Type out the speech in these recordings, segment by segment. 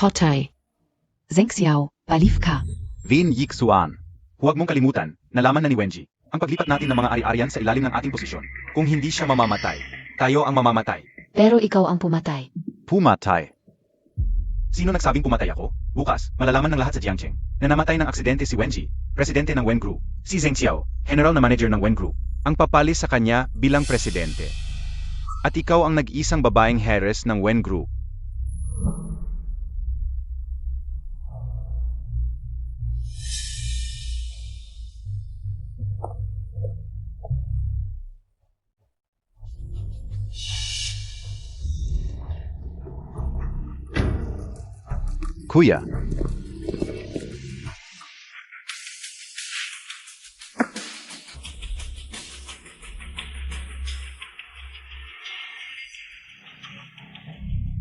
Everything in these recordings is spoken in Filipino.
Potay. Zeng Xiao, Balifka. Vin Yixuan. Huwag mong kalimutan, nalaman na ni Wenji, ang paglipat natin ng mga ari-arian sa ilalim ng ating posisyon. Kung hindi siya mamamatay, tayo ang mamamatay. Pero ikaw ang pumatay. Pumatay. Sino nagsabing pumatay ako? Bukas, malalaman ng lahat sa Jiangcheng na namatay ng aksidente si Wenji, presidente ng Wen Group, si Zeng Xiao, general na manager ng Wen Group, ang papalis sa kanya bilang presidente. At ikaw ang nag-isang babaeng heres ng Wen Group. Kuya.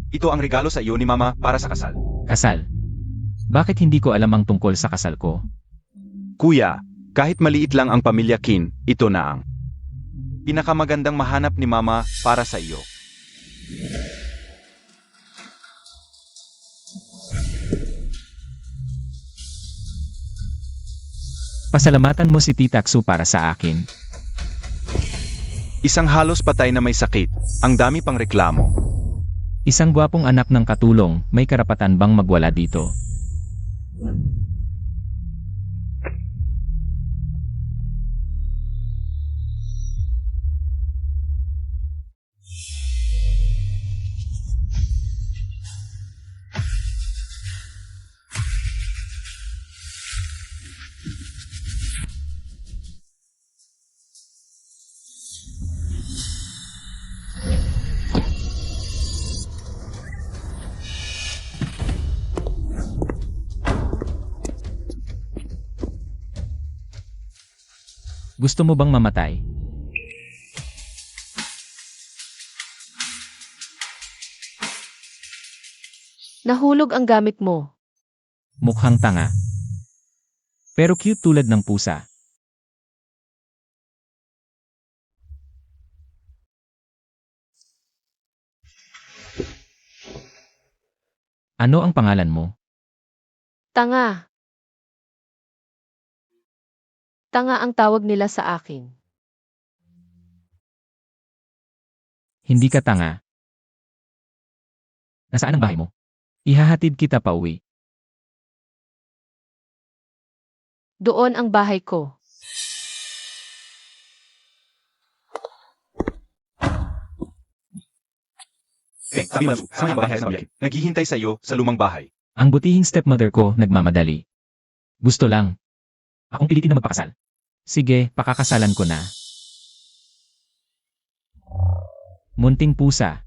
Ito ang regalo sa iyo ni Mama para sa kasal. Kasal? Bakit hindi ko alam ang tungkol sa kasal ko? Kuya, kahit maliit lang ang pamilya Qin, ito na ang pinakamagandang mahanap ni Mama para sa iyo. Pasalamatan mo si Tita Xu para sa akin. Isang halos patay na may sakit, ang dami pang reklamo. Isang gwapong anak ng katulong, may karapatan bang magwala dito? Gusto mo bang mamatay? Nahulog ang gamit mo. Mukhang tanga. Pero cute tulad ng pusa. Ano ang pangalan mo? Tanga. Tanga ang tawag nila sa akin. Hindi ka tanga. Nasaan ang bahay mo? Ihahatid kita pa uwi. Doon ang bahay ko. Sabi mo, sa mga bahay sa pamilya, naghihintay sa iyo sa lumang bahay. Ang butihing stepmother ko nagmamadali. Gusto lang. Akong pilitin na magpakasal. Sige, pakakasalan ko na. Munting pusa.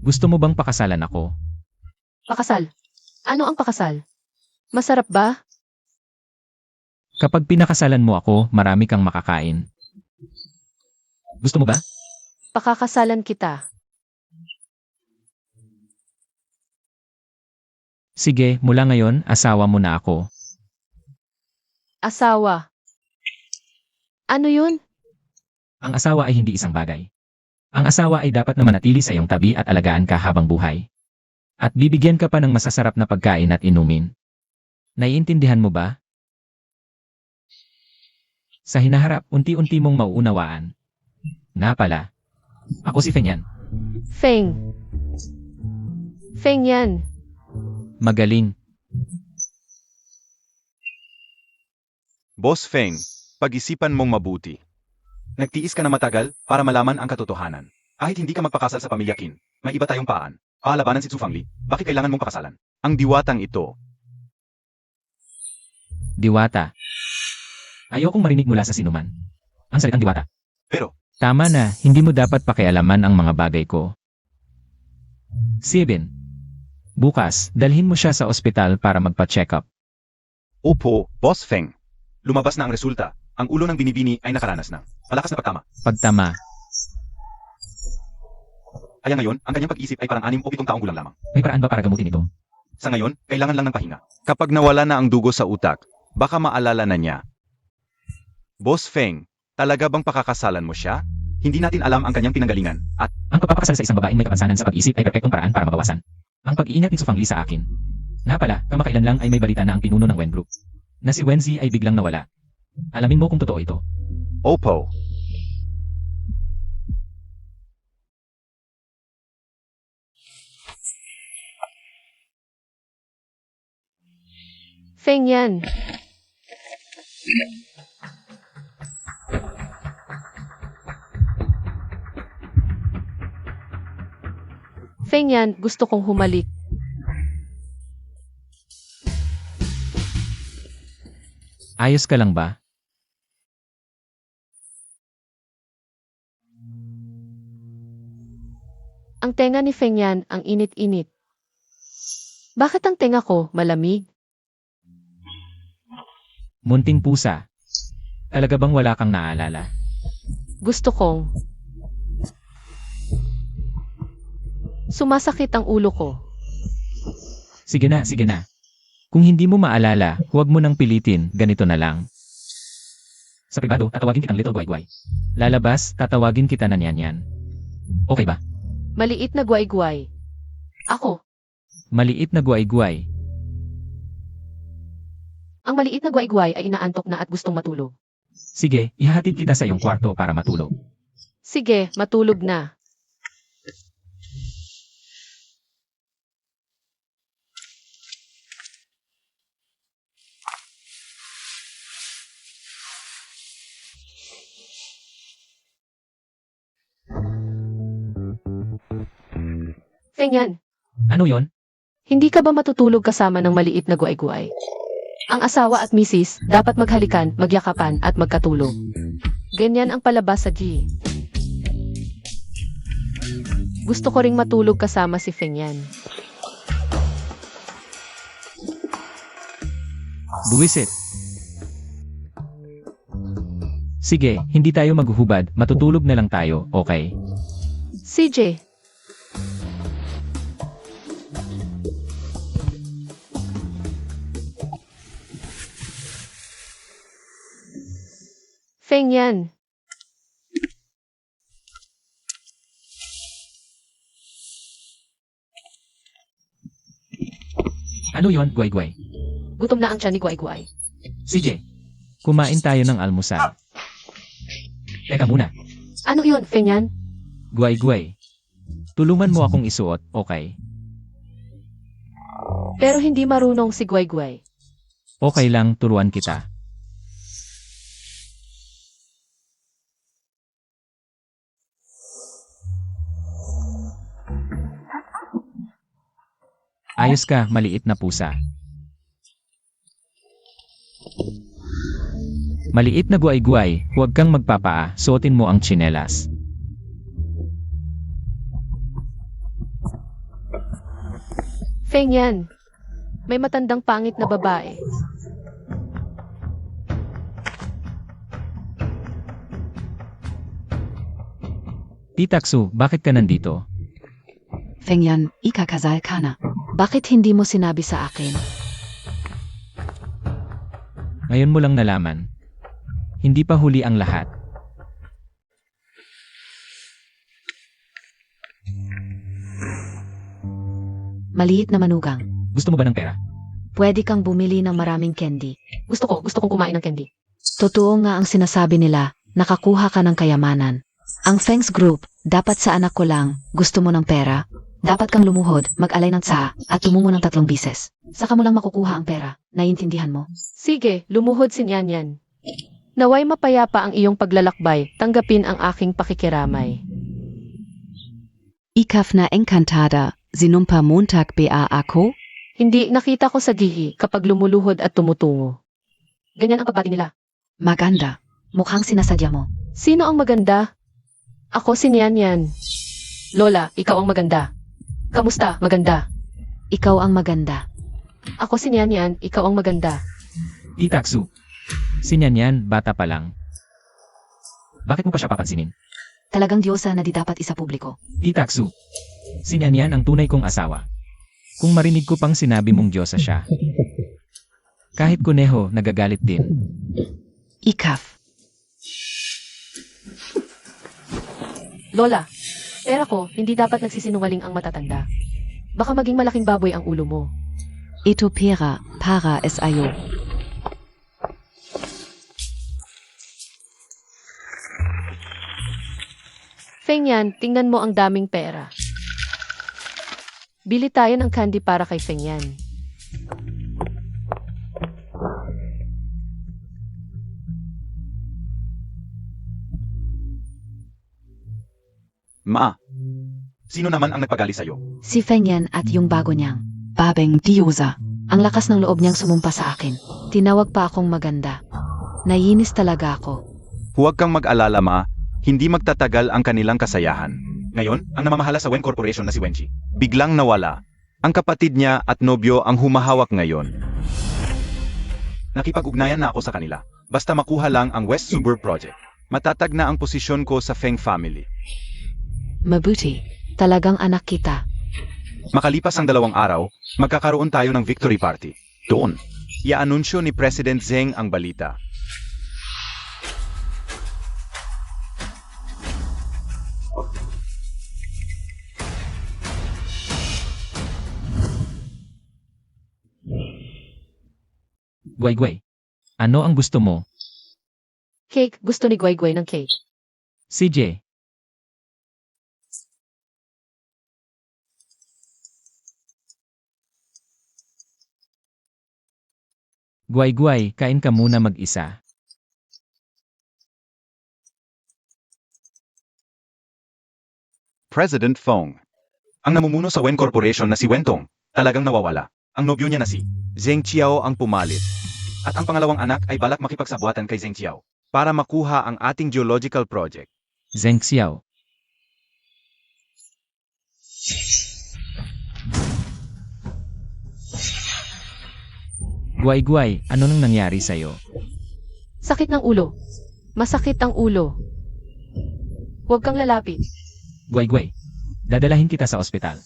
Gusto mo bang pakasalan ako? Pakasal. Ano ang pakasal? Masarap ba? Kapag pinakasalan mo ako, marami kang makakain. Gusto mo ba? Pakakasalan kita. Sige, mula ngayon, asawa mo na ako. Asawa. Ano yun? Ang asawa ay hindi isang bagay. Ang asawa ay dapat na manatili sa iyong tabi at alagaan ka habang buhay. At bibigyan ka pa ng masasarap na pagkain at inumin. Naiintindihan mo ba? Sa hinaharap, unti-unti mong mauunawaan. Na pala. Ako si Feng yan. Feng. Feng yan. Magaling. Boss Feng, pag-isipan mong mabuti. Nagtiis ka na matagal para malaman ang katotohanan. Kahit hindi ka magpakasal sa pamilya Qin, may iba tayong paan. Paalabanan si Zhu Fangli, bakit kailangan mong pakasalan? Ang diwatang ito. Diwata. Ayokong marinig mula sa sinuman. Ang salitang diwata. Pero, Tama na, hindi mo dapat pakialaman ang mga bagay ko. 7. Bukas, dalhin mo siya sa ospital para magpa-check up. opo, Boss Feng. Lumabas na ang resulta. Ang ulo ng binibini ay nakaranas ng malakas na pagtama. Pagtama. Kaya ngayon, ang kanyang pag-isip ay parang 6 o 7 taong gulang lamang. May paraan ba para gamutin ito? Sa ngayon, kailangan lang ng pahinga. Kapag nawala na ang dugo sa utak, baka maalala na niya. Boss Feng, talaga bang pakakasalan mo siya? Hindi natin alam ang kanyang pinanggalingan, at Ang pagpapakasal sa isang babaeng may kapansanan sa pag-isip ay perpektong paraan para mabawasan ang ang pag-iingat ni Sufangli sa akin. Nga pala, kamakailan lang ay may balita na ang pinuno ng Wen Group na si Wenzi ay biglang nawala. Alamin mo kung totoo ito. Opo. Feng Yan. Feng Yan, gusto kong humalik. Ayos ka lang ba? Ang tenga ni Feng Yan ang init-init. Bakit ang tenga ko malamig? Munting pusa. Talaga bang wala kang naalala? Gusto kong sumasakit ang ulo ko. Sige na, sige na. Kung hindi mo maalala, huwag mo nang pilitin, ganito na lang. Sa pribado, tatawagin kitang Little Guay-Guay. Lalabas, tatawagin kita na Nyan-Nyan. Okay ba? Maliit na guay-guay. Ako, Maliit na guay-guay. ang maliit na guay-guay ay inaantok na at gustong matulog. Sige, ihahatid kita sa iyong kwarto para matulog. Sige, matulog na. Feng Yan, Ano yon? hindi ka ba matutulog kasama ng maliit na guay-guay? Ang asawa at misis dapat maghalikan, magyakapan at magkatulog. Ganyan ang palabas sa G. Gusto ko ring matulog kasama si Feng Yan. Buwisit. Sige, hindi tayo maghuhubad, matutulog na lang tayo, okay? CJ, Feng Yan, Ano yon, guay-guay? gutom na ang tiyan ni Guay-Guay. CJ, kumain tayo ng almusal. Teka muna, Ano yun, Feng Yan? guay-guay. Tulungan mo akong isuot, okay? Pero hindi marunong si Guay-Guay. Okay lang, turuan kita. Ayos ka, maliit na pusa. Maliit na guay-guay, huwag kang magpapaa, suotin mo ang tsinelas. Feng Yan, may matandang pangit na babae. Titaksu, bakit ka nandito? Feng Yan, ikakasal ka na. Bakit hindi mo sinabi sa akin? Ngayon mo lang nalaman. Hindi pa huli ang lahat. Maliit na manugang. Gusto mo ba ng pera? Pwede kang bumili ng maraming candy. Gusto kong kumain ng candy. Totoo nga ang sinasabi nila, nakakuha ka ng kayamanan. Ang Feng's Group, dapat sa anak ko lang, gusto mo ng pera? Dapat kang lumuhod, mag-alay ng tsa, at tumungo ng 3 bises. Saka mo lang makukuha ang pera. Naiintindihan mo? Sige, lumuhod si Nyan Yan. Naway mapayapa ang iyong paglalakbay, tanggapin ang aking pakikiramay. Ikaf na encantada, sinumpa Montag ba ako? Hindi nakita ko sa dihi kapag lumuluhod at tumutungo. Ganyan ang pagbati nila. Maganda. Mukhang sinasadya mo. Sino ang maganda? Ako si Nyan Yan. Lola, ikaw ang maganda. Kamusta, maganda? Ikaw ang maganda. Ako si Nyan Yan, ikaw ang maganda. Titaksu. Si Nyan-Nyan, bata pa lang. Bakit mo pa siya papansinin? Talagang diyosa na di dapat isa publiko. Titaksu. Si Nyan-Nyan ang tunay kong asawa. Kung marinig ko pang sinabi mong Diyosa siya. Kahit kuneho, nagagalit din. Ikaf. Lola, pera ko, hindi dapat nagsisinungaling ang matatanda. Baka maging malaking baboy ang ulo mo. Ito pera, para es ayo. Feng Yan, tingnan mo ang daming pera. Bili tayo ng candy para kay Feng Yan. Ma, sino naman ang nagpagali sa'yo? Si Feng Yan at yung bago niyang, Babeng Diyosa. Ang lakas ng loob niyang sumumpa sa akin. Tinawag pa akong maganda. Naiinis talaga ako. Huwag kang mag-alala, Ma. Hindi magtatagal ang kanilang kasayahan. Ngayon, ang namamahala sa Wen Corporation na si Wenji, biglang nawala. Ang kapatid niya at nobyo ang humahawak ngayon. Nakipag-ugnayan na ako sa kanila. Basta makuha lang ang West Suburb Project. Matatag na ang posisyon ko sa Feng family. Mabuti. Talagang anak kita. Makalipas ang 2 araw, magkakaroon tayo ng victory party. Doon, i-anunsyo ni President Zeng ang balita. Guay-guay. Ano ang gusto mo? Cake, gusto ni Guay Guay ng cake. CJ. Guay-guay, kain ka muna mag-isa. President Fong. Ang namumuno sa Wen Corporation na si Wentong, talagang nawawala. Ang nobyo niya na si Zheng Qiao ang pumalit. At ang pangalawang anak ay balak makipagsabuatan kay Zheng Qiao para makuha ang ating geological project. Zheng Xiao. Guay-guay, ano nang nangyari sa'yo? Sakit ng ulo. Masakit ang ulo. Huwag kang lalapit. Guay-guay. Dadalahin kita sa ospital.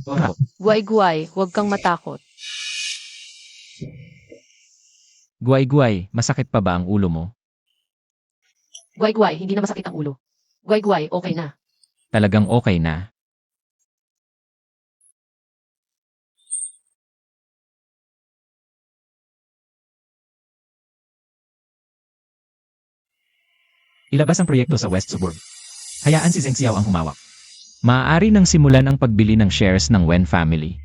Ora. Guay Guay, huwag kang matakot. Guay-guay, masakit pa ba ang ulo mo? Guay Guay, hindi na masakit ang ulo. Guay Guay, okay na. Talagang okay na. Ilabas ang proyekto sa West Suburb. Hayaan si Zheng Xiao ang humawak. Maaari nang simulan ang pagbili ng shares ng Wen family.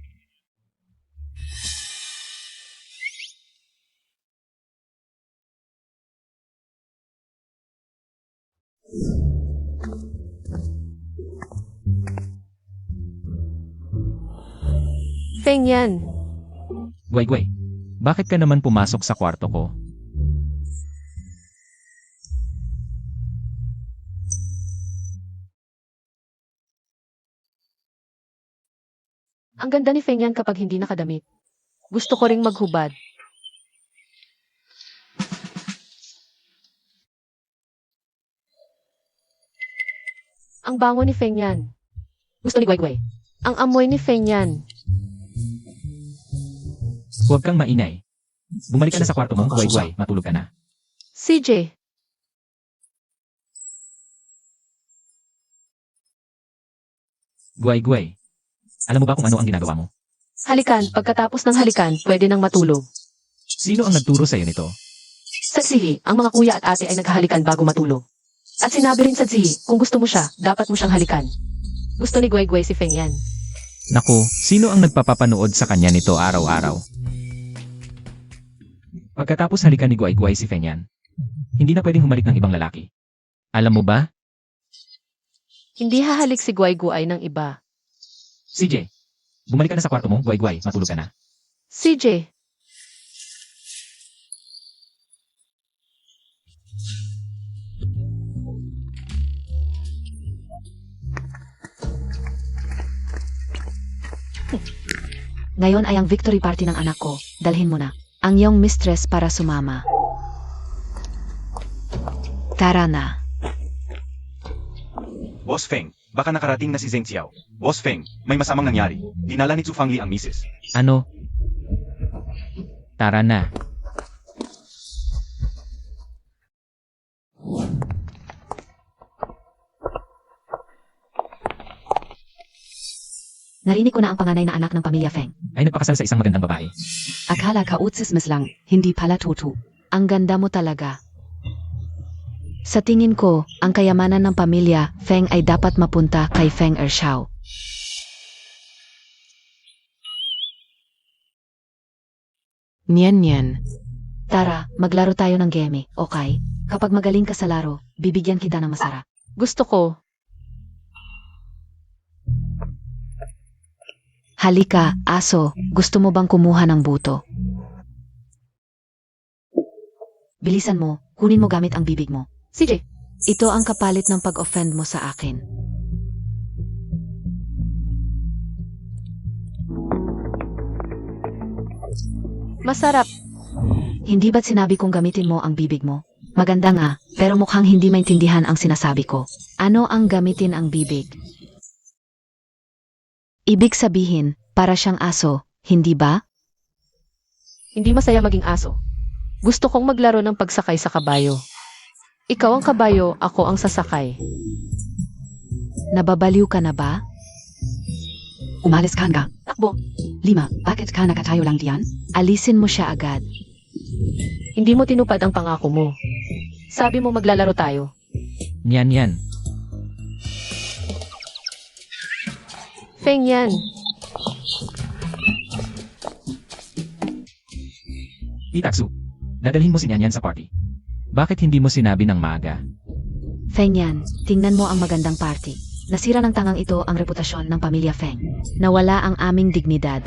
Feng Yan, Guay-guay, bakit ka naman pumasok sa kwarto ko? ang ganda ni Feng Yan kapag hindi nakadamit. Gusto ko ring maghubad. Ang bango ni Feng Yan. Gusto ni Guay Guay. Ang amoy ni Feng Yan. Huwag kang maingay. Bumalik ka na sa kwarto mo, guay-guay, matulog ka na. CJ, Guay-guay. Alam mo ba kung ano ang ginagawa mo? halikan. Pagkatapos ng halikan, pwede nang matulog. Sino ang nagturo sa'yo nito? Sa Zihi, ang mga kuya at ate ay naghahalikan bago matulog. At sinabi rin sa Zihi, kung gusto mo siya, dapat mo siyang halikan. Gusto ni Guay Guay si Feng Yan. Naku, sino ang nagpapapanood sa kanya nito araw-araw? Pagkatapos halikan ni Guay-guay si Feng Yan, hindi na pwedeng humalik ng ibang lalaki. Alam mo ba? Hindi hahalik si Guay Guay ng iba. CJ, bumalik ka na sa kwarto mo, guay-guay, matulog ka na. CJ, Ngayon ay ang victory party ng anak ko. Dalhin mo na. Ang iyong mistress para sumama. Tara na. Boss Feng, baka nakarating na si Zheng Xiao. Boss Feng, may masamang nangyari. Dinala ni Zhu Fangli ang misis. Ano? Tara na. Narinig ko na ang panganay na anak ng pamilya Feng. Ay nagpakasal sa isang magandang babae. Akala ka utsismis lang, hindi pala totoo. Ang ganda mo talaga. Sa tingin ko, ang kayamanan ng pamilya Feng ay dapat mapunta kay Feng Ershao. Niyan. Tara, maglaro tayo ng game, okay? Kapag magaling ka sa laro, bibigyan kita ng masarap. Gusto ko. Halika, aso, gusto mo bang kumuha ng buto? Bilisan mo, kunin mo gamit ang bibig mo. CJ, Ito ang kapalit ng pag-offend mo sa akin. masarap. Hindi ba't sinabi kong gamitin mo ang bibig mo? Maganda nga, pero mukhang hindi maintindihan ang sinasabi ko. Ano ang gamitin ang bibig? Ibig sabihin, para siyang aso, hindi ba? Hindi masaya maging aso. Gusto kong maglaro ng pagsakay sa kabayo. Ikaw ang kabayo, ako ang sasakay. Nababaliw ka na ba? Umalis ka nga. Takbo. 5, bakit ka nakatayo lang diyan? Alisin mo siya agad. Hindi mo tinupad ang pangako mo. Sabi mo maglalaro tayo. Niyan. Feng yan. Itaksu, dadalhin mo si Niyan sa party. Bakit hindi mo sinabi ng maaga? Feng yan, tingnan mo ang magandang party. Nasira ng tangang ito ang reputasyon ng pamilya Feng. Nawala ang aming dignidad.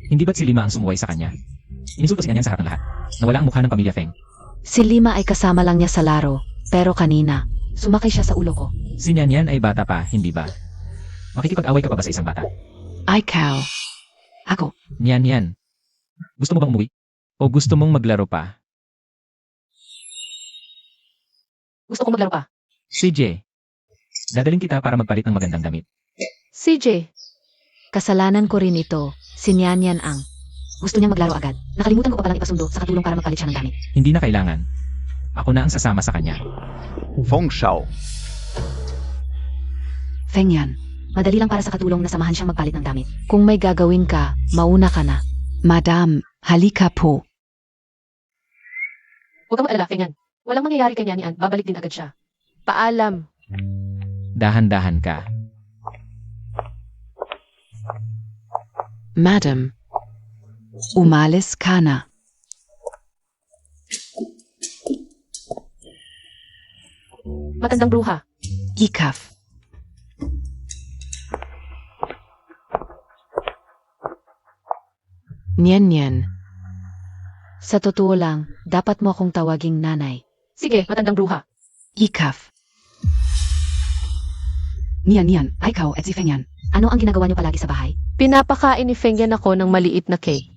Hindi ba't si Lima ang sumuway sa kanya? Ininsulto si Niyan sa harap ng lahat. Nawala ang mukha ng pamilya Feng. Si Lima ay kasama lang niya sa laro, pero kanina, sumakay siya sa ulo ko. Si Niyan ay bata pa, hindi ba? Makikipag-away ka pa ba sa isang bata? Ay, Cal. Ako. Niyan. Gusto mo bang umuwi? O gusto mong maglaro pa? Gusto kong maglaro pa. CJ, dadaling kita para magpalit ng magandang damit. CJ, Kasalanan ko rin ito, si Nyanyan ang. Gusto niyang maglaro agad. Nakalimutan ko pa palang ipasundo sa katulong para magpalit siya ng gamit. Hindi na kailangan. Ako na ang sasama sa kanya. Feng Shao. Feng yan. Madali lang para sa katulong na samahan siyang magpalit ng damit. Kung may gagawin ka, mauna ka na. Madam, halika po. huwag kang mag-alala, Feng yan. Walang mangyayari kay Nyanyan, babalik din agad siya. Paalam. Dahan-dahan ka. Madam. Umalis ka na. Matandang bruha. Ikaf. Niyan. Sa totoo lang, dapat mo akong tawaging nanay. Sige, matandang bruha. Ikaf. Niyan. Ay, ikaw at si Feng yan. Ano ang ginagawa niyo palagi sa bahay? Pinapakain ni Feng yan ako ng maliit na cake.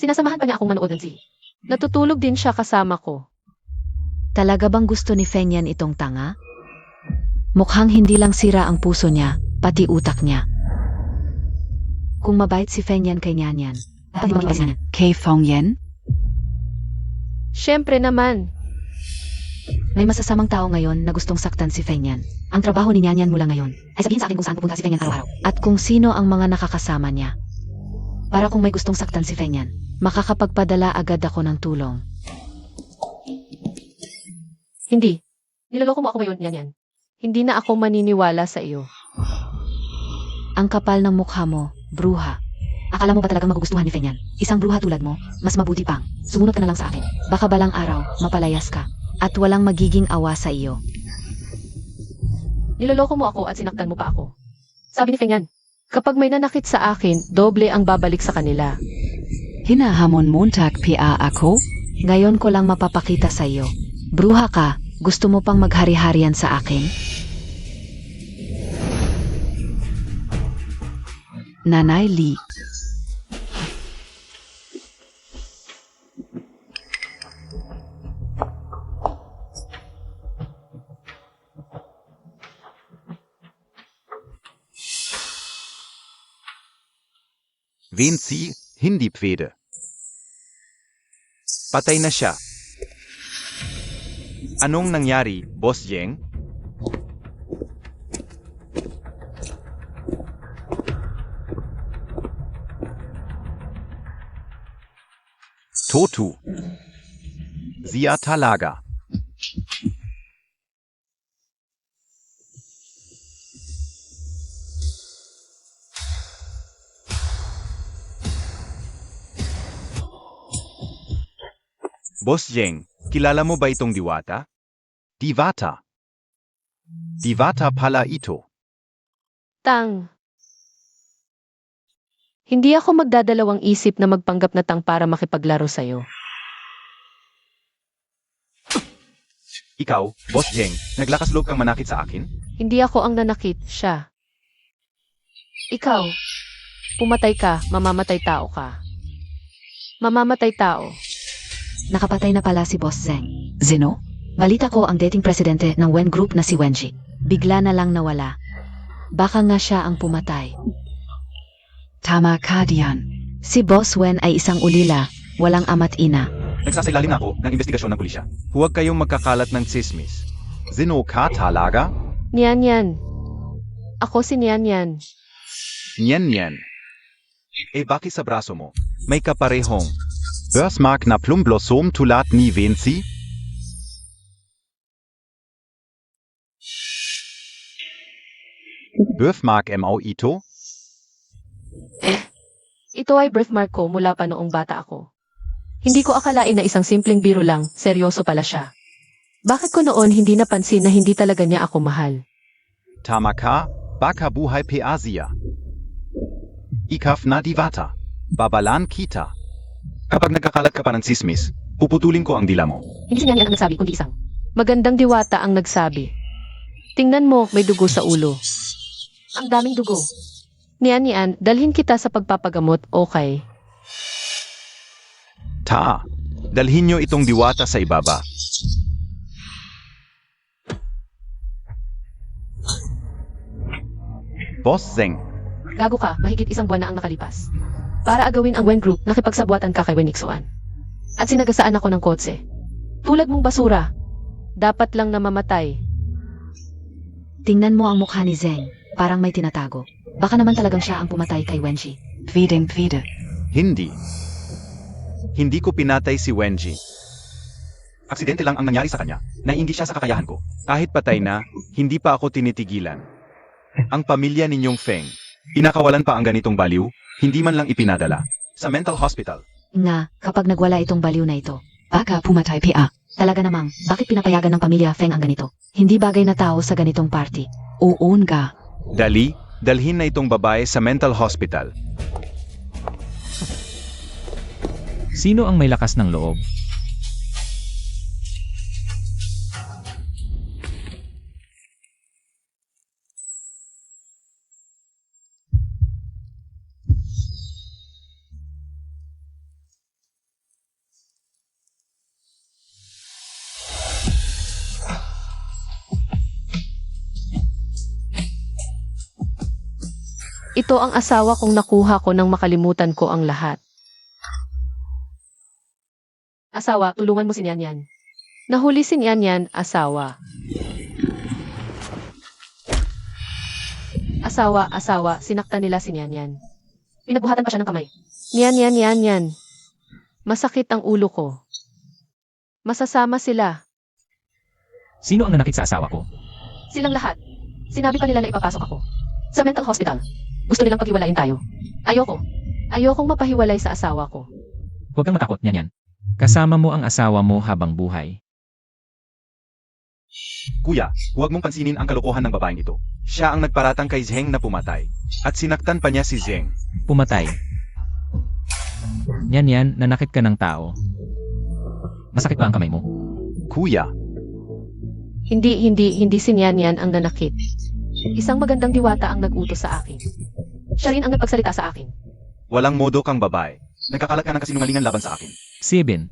Sinasamahan pa niya akong manood ng TV. Natutulog din siya kasama ko. Talaga bang gusto ni Feng yan itong tanga? Mukhang hindi lang sira ang puso niya, pati utak niya. Kung mabait si Feng yan kay Nyanyan, dapat maging niya. Kay Feng yan? Siyempre naman. May masasamang tao ngayon na gustong saktan si Feng yan. Ang trabaho ni Nyanyan mula ngayon ay sabihin sa akin kung saan pupunta si Feng yan araw-araw. At kung sino ang mga nakakasama niya. Para kung may gustong saktan si Feng yan, makakapagpadala agad ako ng tulong. Hindi. Niloloko mo ako ngayon, Nyanyan. Hindi na ako maniniwala sa iyo. Ang kapal ng mukha mo, bruha. Akala mo ba talagang magugustuhan ni Feng yan? Isang bruha tulad mo, mas mabuti pang. Sumunod ka na lang sa akin. Baka balang araw, mapalayas ka. At walang magiging awa sa iyo. Niloloko mo ako at sinaktan mo pa ako. Sabi ni Feng yan, kapag may nanakit sa akin, doble ang babalik sa kanila. Hinahamon montag pa ako? Ngayon ko lang mapapakita sa iyo. Bruha ka, gusto mo pang maghari-harian sa akin? Nanay Lee. Vinci, hindi pwede. Patay na siya. Anong nangyari, Boss Jeng? Totu. Sia talaga. Boss Jeng, kilala mo ba itong diwata? Divata. Divata pala ito. Tang. Hindi ako magdadalawang isip na magpanggap na tang para makipaglaro sa'yo. Ikaw, Boss Jeng, naglakas loob kang manakit sa akin? Hindi ako ang nanakit, siya. Ikaw. Pumatay ka, mamamatay tao ka. Mamamatay tao. Nakapatay na pala si Boss Zeng. Zeno? Balita ko ang dating presidente ng Wen Group na si Wenji. Bigla na lang nawala. Baka nga siya ang pumatay. Tama ka diyan. Si Boss Wen ay isang ulila, walang ama't ina. Nagsasailalim na ako ng investigasyon ng pulisya. Huwag kayong magkakalat ng tsismis. Zeno ka talaga? Niyan yan. Ako si Niyan yan. Nyen nyen. Eh bakit sa braso mo? May kaparehong. Börsmark na plumblosom tulat ni venci? Börsmark MO ito? Ito ay birthmark ko mula pa noong bata ako. Hindi ko akalain na isang simpleng biro lang, seryoso pala siya. Bakit ko noon hindi napansin na hindi talaga niya ako mahal? Tama ka, baka buhay pe Asia. Ikaf na divata. Babalan kita. Kapag nagkakalat ka pa ng tsismis, puputulin ko ang dila mo. Hindi si Niyan yan ang nagsabi, kundi isang. Magandang diwata ang nagsabi. Tingnan mo, may dugo sa ulo. Ang daming dugo. Niyan, dalhin kita sa pagpapagamot, okay? Ta. Dalhin niyo itong diwata sa ibaba. Boss Zeng. Gago ka, mahigit isang buwan na ang nakalipas. Para agawin ang Wen Group, nakipagsabwatan ka kay Wenixuan. At sinagasaan ako ng kotse. Tulad mong basura. Dapat lang namamatay. Tingnan mo ang mukha ni Zeng, parang may tinatago. Baka naman talagang siya ang pumatay kay Wenji. Pwedeng pwede. Hindi. Hindi ko pinatay si Wenji. Aksidente lang ang nangyari sa kanya. Naiinggit siya sa kakayahan ko. Kahit patay na, hindi pa ako tinitigilan. Ang pamilya ninyong Feng, inakawalan pa ang ganitong baliw, hindi man lang ipinadala sa mental hospital. Nga, kapag nagwala itong baliw na ito, Baka pumatay PA. talaga namang, bakit pinapayagan ng pamilya Feng ang ganito? Hindi bagay na tao sa ganitong party. Oon ga. Dali, dalhin na itong babae sa mental hospital. Sino ang may lakas ng loob? Ito ang asawa kong nakuha ko nang makalimutan ko ang lahat. Asawa, tulungan mo si Niyan. Nahuli si Niyan, asawa. Asawa, sinaktan nila si Niyan. Pinagbuhatan pa siya ng kamay. Niyan. Masakit ang ulo ko. Masasama sila. Sino ang nanakit sa asawa ko? Silang lahat. Sinabi pa nila na ipapasok ako. Sa mental hospital. Gusto nilang paghiwalayin tayo. Ayokong mapahiwalay sa asawa ko. Huwag kang matakot, Niyan. Kasama mo ang asawa mo habang buhay. Kuya, huwag mong pansinin ang kalokohan ng babaeng ito. Siya ang nagparatang kay Zheng na pumatay. At sinaktan pa niya si Zheng. Pumatay. Niyan, nanakit ka ng tao. Masakit ba ang kamay mo? Kuya. Hindi si Niyan ang nanakit. Isang magandang diwata ang nag-utos sa akin. Siya rin ang nagpagsalita sa akin. Walang modo kang babae. Nagkakalat ka ng kasinungalingan laban sa akin. 7.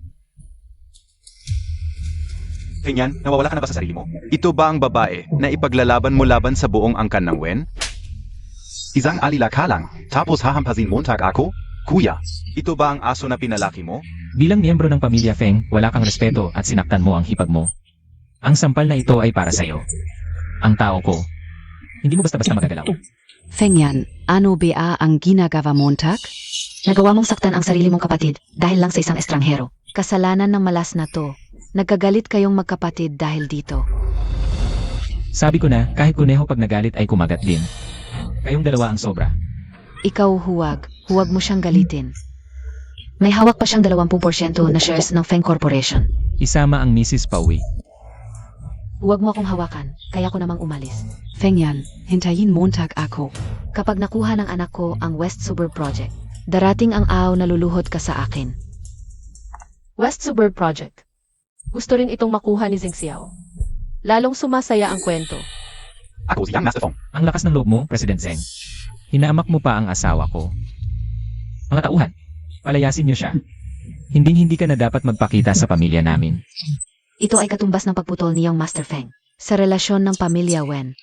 Ganyan, nawawala ka na ba sa sarili mo? Ito ba ang babae na ipaglalaban mo laban sa buong angkan ng Wen? Isang alila ka lang. Tapos hahampasin Montag ako? Kuya. Ito ba ang aso na pinalaki mo? Bilang miyembro ng pamilya Feng, wala kang respeto at sinaktan mo ang hipag mo. Ang sampal na ito ay para sa'yo. Ang tao ko. Hindi mo basta-basta magagalaw. Fengyan, ano ba ang ginagawa Montag? Nagawa mong saktan ang sarili mong kapatid dahil lang sa isang estranghero. Kasalanan ng malas na to. Nagkagalit kayong magkapatid dahil dito. Sabi ko na, kahit kuneho pag nagalit ay kumagat din. Kayong dalawa ang sobra. Ikaw huwag mo siyang galitin. May hawak pa siyang 20% na shares ng Feng Corporation. Isama ang Mrs. Pauwi. Huwag mo akong hawakan, kaya ko namang umalis. Feng Yan, hintayin Montag ako. Kapag nakuha ng anak ko ang West Suburb Project, darating ang araw na luluhod ka sa akin. West Suburb Project. Gusto rin itong makuha ni Zeng Xiao. Lalong sumasaya ang kwento. Ako si Yang Master Feng. Ang lakas ng loob mo, President Zeng. Hinamak mo pa ang asawa ko. Mga tauhan, palayasin niyo siya. Hindi ka na dapat magpakita sa pamilya namin. Ito ay katumbas ng pagputol ni Yang Master Feng sa relasyon ng pamilya Wen.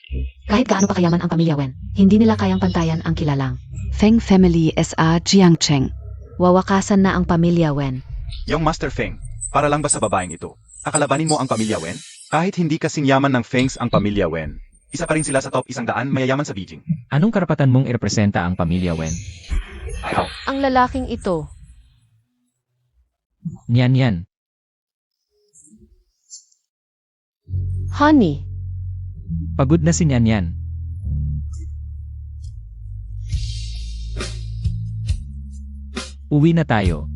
Kahit gaano pa kayaman ang pamilya Wen, hindi nila kayang pantayan ang kilalang. Feng Family S.A. Jiangcheng. Wawakasan na ang pamilya Wen. Yung Master Feng, para lang ba sa babaeng ito? Kakalabanin mo ang pamilya Wen? Kahit hindi kasing yaman ng Fengs ang pamilya Wen, isa pa rin sila sa top 100 mayayaman sa Beijing. Anong karapatan mong irepresenta ang pamilya Wen? Ang lalaking ito. Niyan. Honey, Pagod na si Niyan. Uwi na tayo.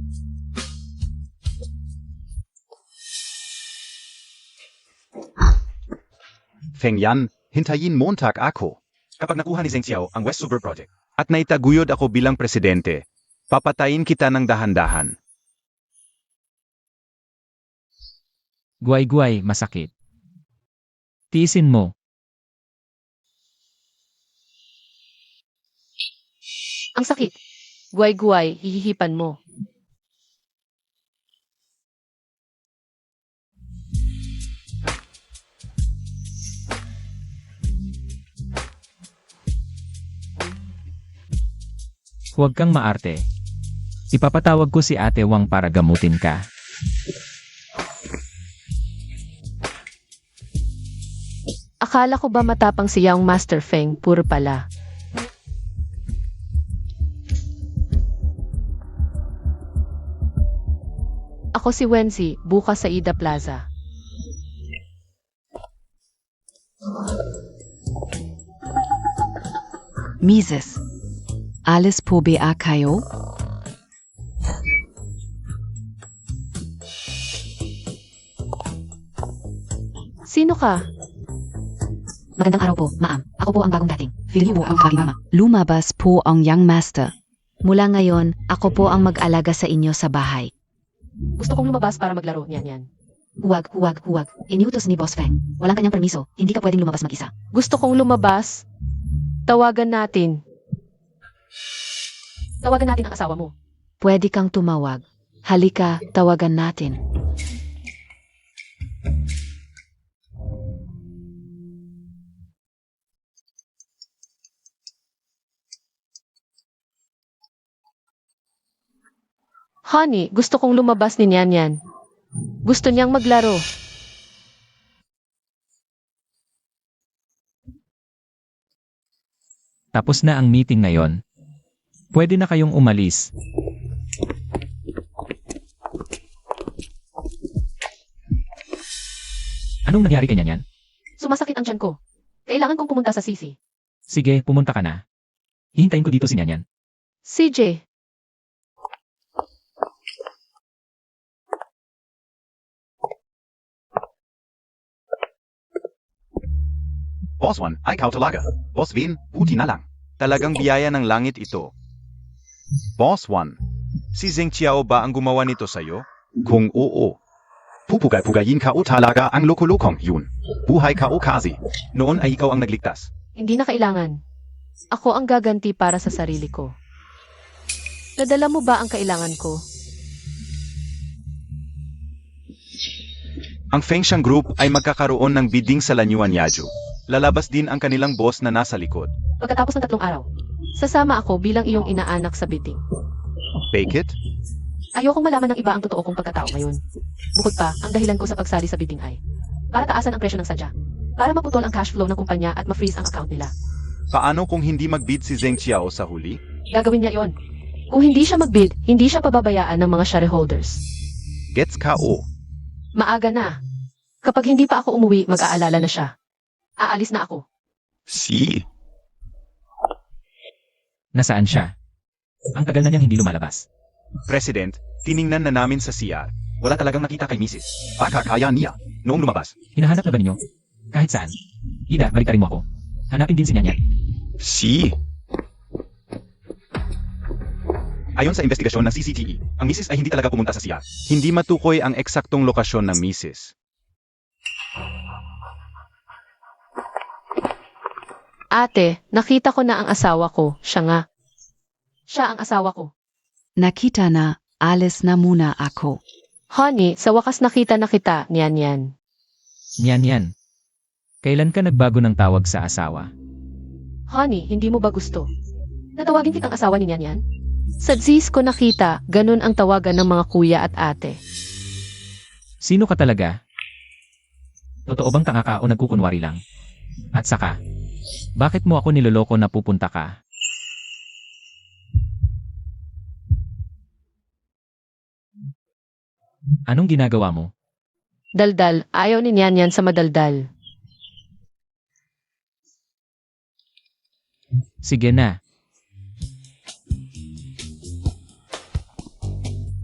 Feng Yan, hintayin Montag ako. Kapag nakuha ni Zeng Xiao ang West Suburb Project at naitaguyod ako bilang presidente, papatayin kita ng dahan-dahan. Guay-guay, masakit. Tiisin mo. ang sakit. Guay-guay, hihihipan mo. Huwag kang maarte. Ipapatawag ko si Ate Wang para gamutin ka. Akala ko ba matapang si Yang Master Feng, puro pala. Ako si Wenzi, bukas sa Ida Plaza. Mises. Alles po ba kayo? Sino ka? Magandang araw po, ma'am. Ako po ang bagong dating. Feel po ang mama. Lumabas po ang Young Master. Mula ngayon, ako po ang mag-alaga sa inyo sa bahay. Gusto kong lumabas para maglaro niyan yan. Huwag. Iniutos ni Boss Feng. Walang kanyang permiso. Hindi ka pwedeng lumabas mag-isa. Gusto kong lumabas. Tawagan natin. Tawagan natin ang asawa mo. Pwede kang tumawag. Halika, tawagan natin. Honey, gusto kong lumabas ni Nyan Yan. Gusto niyang maglaro. Tapos na ang meeting ngayon. Pwede na kayong umalis. Anong nangyari kay Nyan Yan? Sumasakit ang tiyan ko. Kailangan kong pumunta sa sisi. Sige, pumunta ka na. Hihintayin ko dito si Nyan Yan. CJ, Boss Wan, ay ikaw talaga. Boss Vin, buti na lang. Talagang biyaya ng langit ito. Boss Wan, Si Zeng Xiao ba ang gumawa nito sa'yo? kung oo. Pupugay-pugayin ka o talaga ang loko-lokong yun. Buhay ka o kasi. Noon ay ikaw ang nagligtas. hindi na kailangan. Ako ang gaganti para sa sarili ko. Nadala mo ba ang kailangan ko? Ang Fengshan Group ay magkakaroon ng bidding sa Lanyuan Yaju. Lalabas din ang kanilang boss na nasa likod. Pagkatapos ng 3 araw, sasama ako bilang iyong inaanak sa bidding. Bake it? Ayokong malaman ng iba ang totoo kong pagkatao ngayon. Bukod pa, ang dahilan ko sa pagsali sa bidding ay para taasan ang presyo ng sadya, para maputol ang cash flow ng kumpanya at ma-freeze ang account nila. Paano kung hindi mag-bid si Zeng Xiao sa huli? Gagawin niya yon. Kung hindi siya magbid, hindi siya pababayaan ng mga shareholders. Gets K.O. Maaga na. Kapag hindi pa ako umuwi, mag-aalala na siya. Aalis na ako. Si. Nasaan siya? Ang tagal na niyang hindi lumalabas. President, tiningnan na namin sa CR. Wala talagang nakita kay Mrs. Baka kaya niya. Noong lumabas. Hinahanap na ba ninyo? Kahit saan. Ida, balik mo ako. Hanapin din si Nyanyan. Si. Ayon sa investigasyon ng CCTV, ang Mrs. ay hindi talaga pumunta sa CR. Hindi matukoy ang eksaktong lokasyon ng Mrs. Ate, nakita ko na ang asawa ko. Siya nga. Siya ang asawa ko. Nakita na, alis na muna ako. Honey, sa wakas nakita na kita, Nyanyan. Nyanyan. Kailan ka nagbago ng tawag sa asawa? Honey, hindi mo ba gusto? Natawagin kitang asawa ni Nyanyan? Sa Zis ko nakita, ganun ang tawagan ng mga kuya at ate. Sino ka talaga? Totoo bang tanga ka o nagkukunwari lang? At saka, bakit mo ako niloloko na pupunta ka? Anong ginagawa mo? Daldal, ayaw ni Nyanyan sa madaldal. Sige na.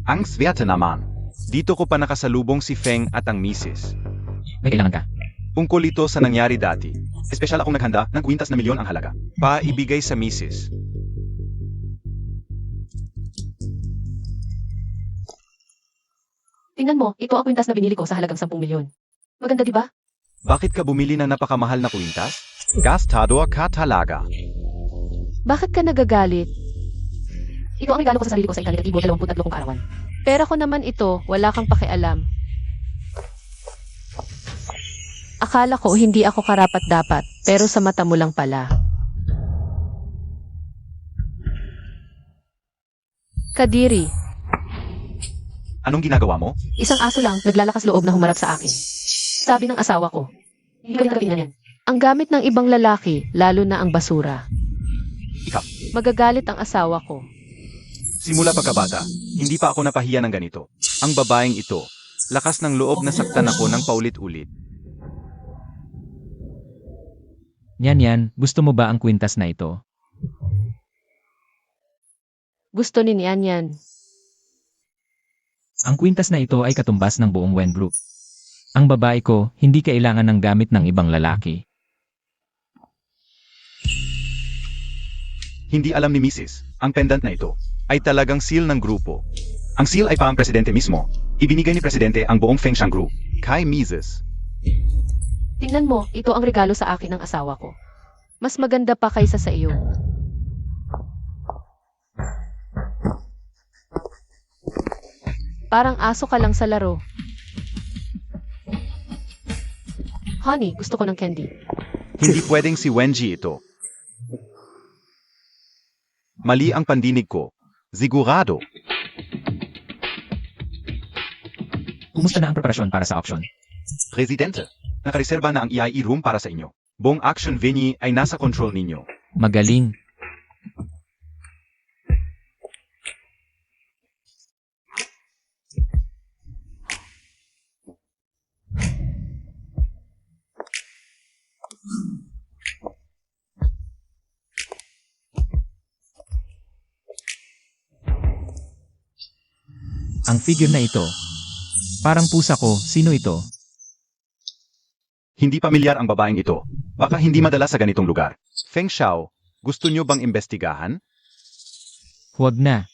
Ang swerte naman. Dito ko pa nakasalubong si Feng at ang Mrs. May kailangan ka. Tungkol ito sa nangyari dati. Espesyal akong naghanda ng kwintas na milyon ang halaga. Paibigay sa Mrs. Tingnan mo, ito ang kwintas na binili ko sa halagang 10 milyon. Maganda di ba? Bakit ka bumili ng napakamahal na kwintas? Gastador ka talaga. Bakit ka nagagalit? Ito ang regalo ko sa sarili ko sa ikang-23 kong kaarawan. Pera ko naman ito, wala kang pakialam. Akala ko hindi ako karapat-dapat, pero sa mata mo lang pala. Kadiri, Anong ginagawa mo? isang aso lang naglalakas loob na humarap sa akin. Sabi ng asawa ko, hindi ko rin yan. Ang gamit ng ibang lalaki, lalo na ang basura. Ikaw. Magagalit ang asawa ko. Simula pagkabata, hindi pa ako napahiya ng ganito. Ang babaeng ito, lakas ng loob na saktan ako ng paulit-ulit. Nyanyan, gusto mo ba ang kwintas na ito? Gusto ni Nyanyan. Ang kwintas na ito ay katumbas ng buong Wen Group. Ang babae ko, hindi kailangan ng gamit ng ibang lalaki. Hindi alam ni Mrs. ang pendant na ito ay talagang seal ng grupo. Ang seal ay pa ang presidente mismo. Ibinigay ni presidente ang buong Feng Shang Group. Kay Mises. Tingnan mo, ito ang regalo sa akin ng asawa ko. Mas maganda pa kaysa sa iyo. Parang aso ka lang sa laro. Honey, gusto ko ng candy. Hindi pwedeng si Wenji ito. Mali ang pandinig ko. Sigurado. Kumusta na ang preparasyon para sa auction? Presidente, nakareserba na ang EIE room para sa inyo. Buong action venue ay nasa control ninyo. Magaling. Ang figure na ito. Parang pusa ko, sino ito? Hindi pamilyar ang babaeng ito. Baka hindi madala sa ganitong lugar. Feng Shao, gusto nyo bang imbestigahan? Huwag na.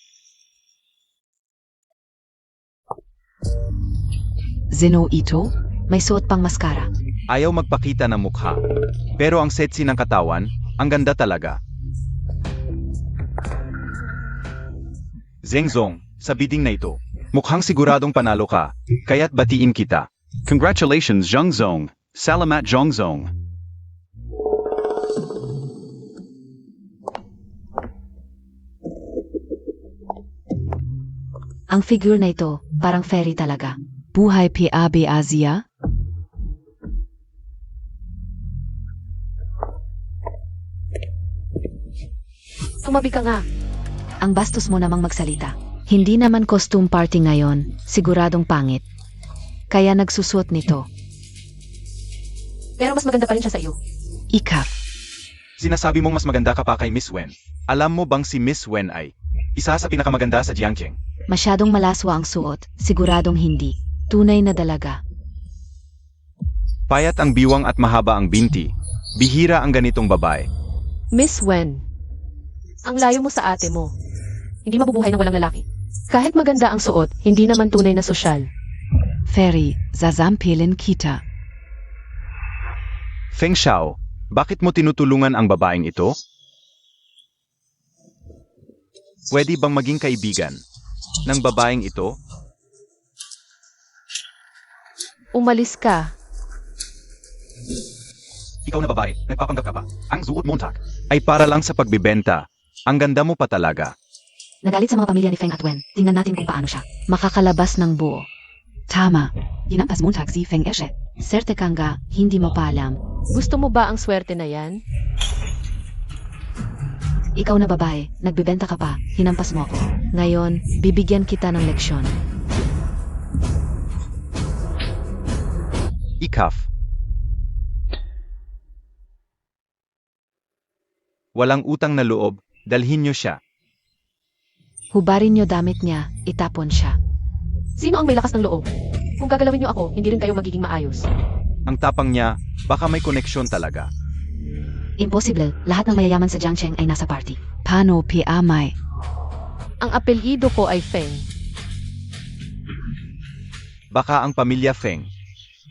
Sino ito? May suot pang maskara. Ayaw magpakita ng mukha. Pero ang sexy ng katawan, ang ganda talaga. Zhengzong, sa bidding na ito, mukhang siguradong panalo ka, kaya't batiin kita. Congratulations, Zhongzong. Salamat, Zhongzong. Ang figure na ito, parang fairy talaga. Buhay PAB Asia? Tumabi ka nga. Ang bastos mo namang magsalita. Hindi naman costume party ngayon, siguradong pangit. Kaya nagsusuot nito. Pero mas maganda pa rin siya sa iyo. Ikaf. Sinasabi mong mas maganda ka pa kay Miss Wen. Alam mo bang si Miss Wen ay isa sa pinakamaganda sa Jiangcheng? Masyadong malaswa ang suot, siguradong hindi. Tunay na dalaga. Payat ang biwang at mahaba ang binti. Bihira ang ganitong babae. Miss Wen, ang layo mo sa ate mo. Hindi mabubuhay ng walang lalaki. Kahit maganda ang suot, hindi naman tunay na sosyal. Ferry, Sasampelen Kita. Feng Xiao, bakit mo tinutulungan ang babaeng ito? Pwede bang maging kaibigan ng babaeng ito? Umalis ka. Ikaw na babae, nagpapanggap ka pa. Ang suot mo Ay para lang sa pagbibenta. Ang ganda mo pa talaga. Nagalit sa mga pamilya ni Feng at Wen. Tingnan natin kung paano siya. Makakalabas ng buo. Tama. Hinampas Montag si Feng Eshet. Serte kang ga, hindi mo pa alam. Gusto mo ba ang swerte na yan? Ikaw na babae, nagbibenta ka pa, hinampas mo ako. Ngayon, bibigyan kita ng leksyon. Ikaf. Walang utang na loob, dalhin niyo siya. Hubarin niyo damit niya, itapon siya. Sino ang may lakas ng loob? Kung gagalawin niyo ako, hindi rin kayo magiging maayos. Ang tapang niya, baka may koneksyon talaga. Imposible, lahat ng mayayaman sa Jiangcheng ay nasa party. Pano Piamay. Ang apelyido ko ay Feng. Baka ang pamilya Feng.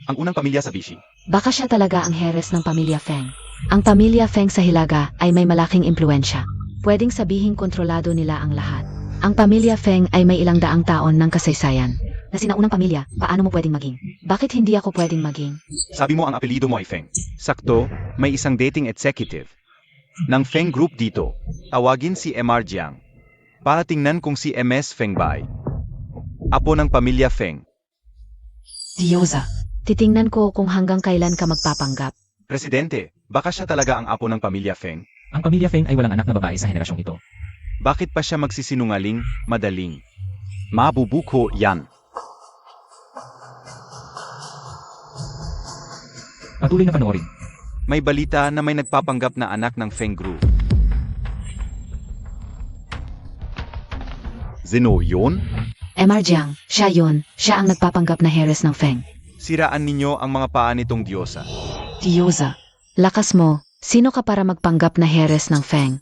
Ang unang pamilya sa Vichy. Baka siya talaga ang heres ng pamilya Feng. Ang pamilya Feng sa Hilaga ay may malaking impluensya. Pwedeng sabihing kontrolado nila ang lahat. Ang pamilya Feng ay may ilang daang taon ng kasaysayan. Na sinaunang pamilya, paano mo pwedeng maging? Bakit hindi ako pwedeng maging? Sabi mo ang apelyido mo ay Feng. Sakto, may isang dating executive ng Feng Group dito. Tawagin si MR Jiang. Para tingnan kung si MS Feng ba ay apo ng pamilya Feng. Diosa. Titingnan ko kung hanggang kailan ka magpapanggap. Presidente, baka siya talaga ang apo ng pamilya Feng. Ang pamilya Feng ay walang anak na babae sa henerasyong ito. Bakit pa siya magsisinungaling, madaling? Mabubuko yan. Patuloy na panoorin. May balita na may nagpapanggap na anak ng Feng Group. Zeno yun? MR Jiang, siya yun. Siya ang nagpapanggap na heres ng Feng. Siraan ninyo ang mga paa nitong diyosa. Diosa. Lakas mo, sino ka para magpanggap na heres ng Feng?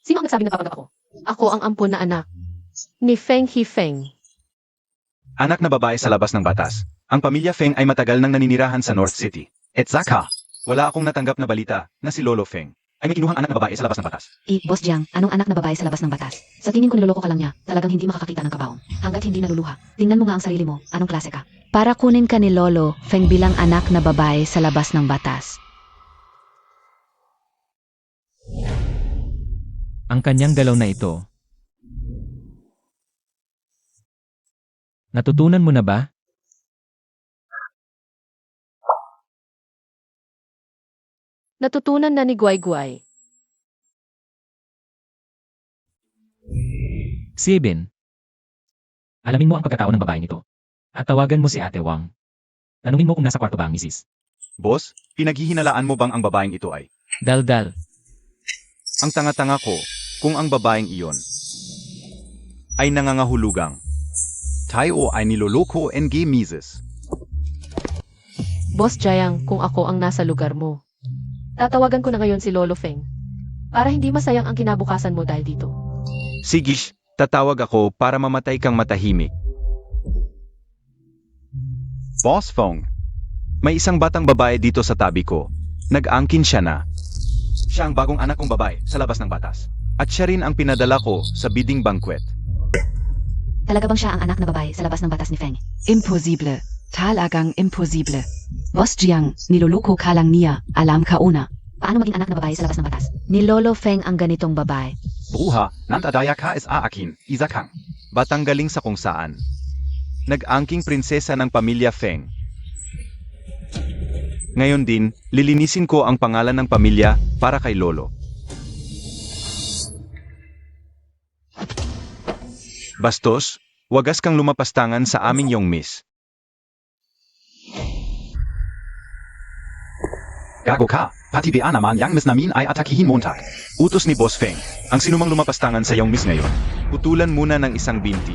Sino ang nagsabi na papanggap ako? Ako ang ampon na anak. Ni Feng Hifeng. Anak na babae sa labas ng batas. Ang pamilya Feng ay matagal nang naninirahan sa North City. Etzaka. Wala akong natanggap na balita na si Lolo Feng ay may kinuhang anak na babae sa labas ng batas. Boss Jiang, anong anak na babae sa labas ng batas? Sa tingin ko niloloko ka lang niya, talagang hindi makakakita ng kabaong. Hanggat hindi naluluha. Tingnan mo nga ang sarili mo, anong klase ka? Para kunin ka ni Lolo, Feng bilang anak na babae sa labas ng batas. Ang kanyang galaw na ito. Natutunan mo na ba? Natutunan na ni Guai Guai. 7. Alamin mo ang pagkatao ng babaeng ito. At tawagan mo si Ate Wang. Tanungin mo kung nasa kwarto ba ang misis. Boss, pinaghihinalaan mo bang ang babaeng ito ay? Daldal. Ang tanga-tanga ko, kung ang babaeng iyon ay nangangahulugang. Tayo ay niloloko NG Mises. Boss Jiang, kung ako ang nasa lugar mo. Tatawagan ko na ngayon si Lolo Feng. Para hindi masayang ang kinabukasan mo dahil dito. Sigish, tatawag ako para mamatay kang matahimik. Boss Fong, may isang batang babae dito sa tabi ko. Nag-angkin siya na. Siya ang bagong anak kong babae sa labas ng batas. At siya rin ang pinadala ko sa bidding banquet. Talaga bang siya ang anak na babae sa labas ng batas ni Feng? Imposible. Talagang imposible. Boss Jiang, niloloko ka lang niya, alam ka una. Paano maging anak na babae sa labas ng batas? Ni Lolo Feng ang ganitong babae. Bruha, nantadaya ka is aakin, Isakang. Batang galing sa kung saan. Nag-angking prinsesa ng pamilya Feng. Ngayon din, lilinisin ko ang pangalan ng pamilya para kay Lolo. Bastos, wagas kang lumapastangan sa amin yung miss. Gago ka, pati ba naman yang miss namin ay atakihin Montag. Utos ni Boss Feng, ang sinumang lumapastangan sa iyong miss ngayon. Putulan muna ng isang binti.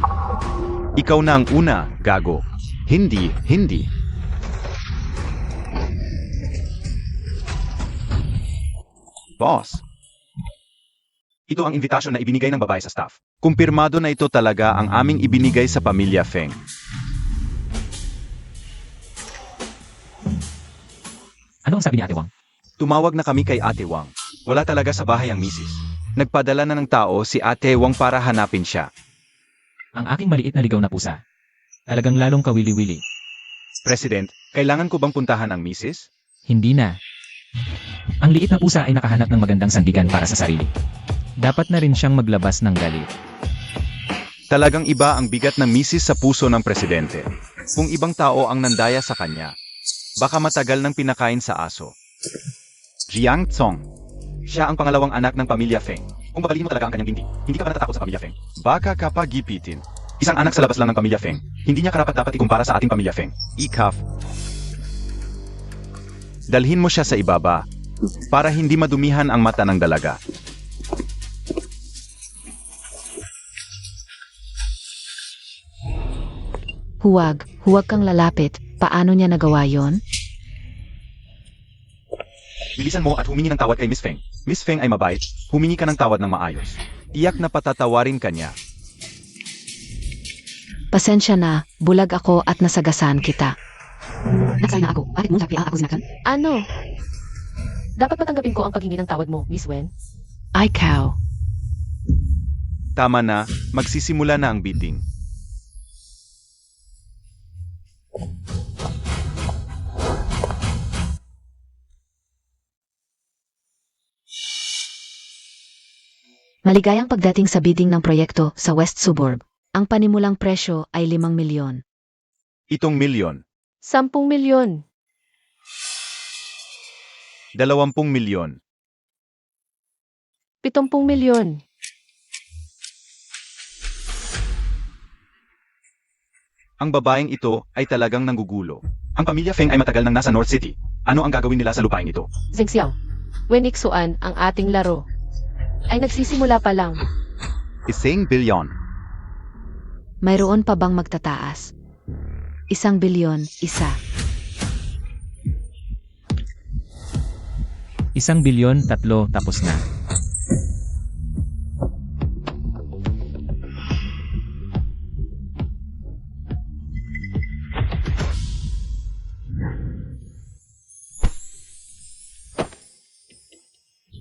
Ikaw na ang una, gago. Hindi. Boss. Ito ang invitasyon na ibinigay ng babae sa staff. Kumpirmado na ito talaga ang aming ibinigay sa pamilya Feng. Ano ang sabi ni Ate Wang? Tumawag na kami kay Ate Wang. Wala talaga sa bahay ang misis. Nagpadala na ng tao si Ate Wang para hanapin siya. Ang aking maliit na ligaw na pusa. Talagang lalong kawili-wili. President, kailangan ko bang puntahan ang misis? Hindi na. Ang liit na pusa ay nakahanap ng magandang sandigan para sa sarili. Dapat na rin siyang maglabas ng galit. Talagang iba ang bigat ng misis sa puso ng presidente. Kung ibang tao ang nandaya sa kanya, baka matagal nang pinakain sa aso. Jiang Tsong, Siya ang pangalawang anak ng pamilya Feng. Kung babaliin mo talaga ang kanyang binti, hindi ka pa natatakot sa pamilya Feng. baka kapagipitin. Isang anak sa labas lang ng pamilya Feng. Hindi niya karapat-dapat ikumpara sa ating pamilya Feng. Ikaf. Dalhin mo siya sa ibaba, para hindi madumihan ang mata ng dalaga. Huwag kang lalapit. Paano niya nagawa yon? Bilisan mo at humingi ng tawad kay Miss Feng. Miss Feng ay mabait, humingi ka ng tawad ng maayos. Iyak na patatawarin kanya. Pasensya na, bulag ako at nasagasaan kita. Nagsay na ako. Bakit mo sabi ang ako sinakan? Ano? Dapat matanggapin ko ang paghingi ng tawad mo, Miss Wen. Ikaw. Tama na, magsisimula na ang bidding. Maligayang pagdating sa bidding ng proyekto sa West Suburb. Ang panimulang presyo ay 5 milyon. Itong milyon, 10 milyon. 20 milyon, 70 milyon. ang babaeng ito ay talagang nanggugulo. Ang pamilya Feng ay matagal nang nasa North City. Ano ang gagawin nila sa lupain ito? Zheng Xiao, Wen Ixuan, ang ating laro, ay nagsisimula pa lang. 1 bilyon, Mayroon pa bang magtataas? 1 bilyon, isa. 1 bilyon, 3, tapos na.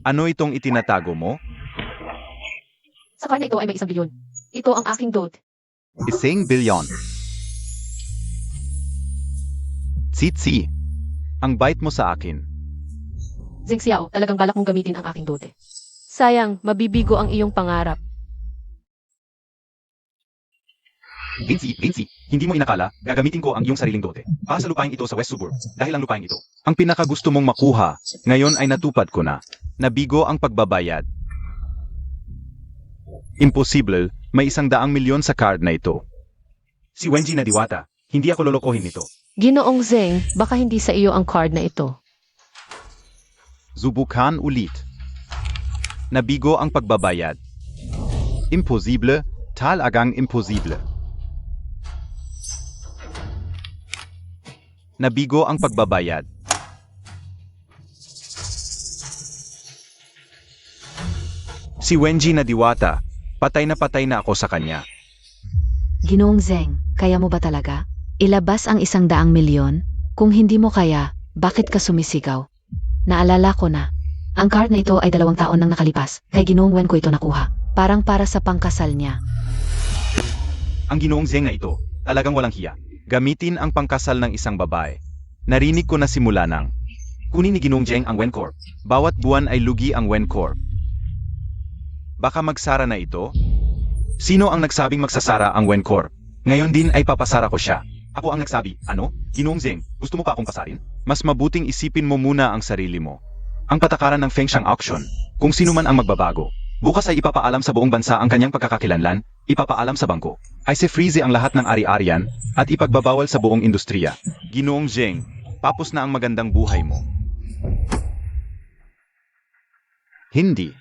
ano itong itinatago mo? Sa kanya ito ay may 1 bilyon. Ito ang aking dot. 1 bilyon. Tsitsi, ang bait mo sa akin. Zheng Xiao, talagang balak mong gamitin ang aking dote. Sayang, mabibigo ang iyong pangarap. Lindsay, hindi mo inakala, gagamitin ko ang iyong sariling dote. Para sa lupain ito sa West Suburb, dahil ang lupain ito. Ang pinakagusto mong makuha, ngayon ay natupad ko na. Nabigo ang pagbabayad. Imposible, may 100 milyon sa card na ito. Si Wenji na diwata, hindi ako lolokohin nito. Ginoong Zheng, baka hindi sa iyo ang card na ito. Subukan ulit. Nabigo ang pagbabayad. Imposible, talagang imposible. Nabigo ang pagbabayad. Si Wenji na diwata, patay na ako sa kanya. Ginoong Zheng, kaya mo ba talaga? Ilabas ang 100 milyon? Kung hindi mo kaya, bakit ka sumisigaw? Naalala ko na. Ang card na ito ay 2 taon nang nakalipas, kay Ginoong Wen ko ito nakuha. Parang para sa pangkasal niya. Ang ginoong Zheng na ito, talagang walang hiya. Gamitin ang pangkasal ng isang babae. Narinig ko na simula nang. Kunin ni Ginoong Zheng ang Wencorp. Bawat buwan ay lugi ang Wencorp. Baka magsara na ito? Sino ang nagsabing magsasara ang Wencorp? Ngayon din ay papasara ko siya. Ako ang nagsabi, ano? Ginoong Zheng, gusto mo pa akong pasarin? Mas mabuting isipin mo muna ang sarili mo. Ang patakaran ng Feng Shan Auction, kung sino man ang magbabago, Bukas ay ipapaalam sa buong bansa ang kanyang pagkakakilanlan, ipapaalam sa bangko. Ay se-freeze ang lahat ng ari-arian at ipagbabawal sa buong industriya. Ginoong Zheng, tapos na ang magandang buhay mo. Hindi.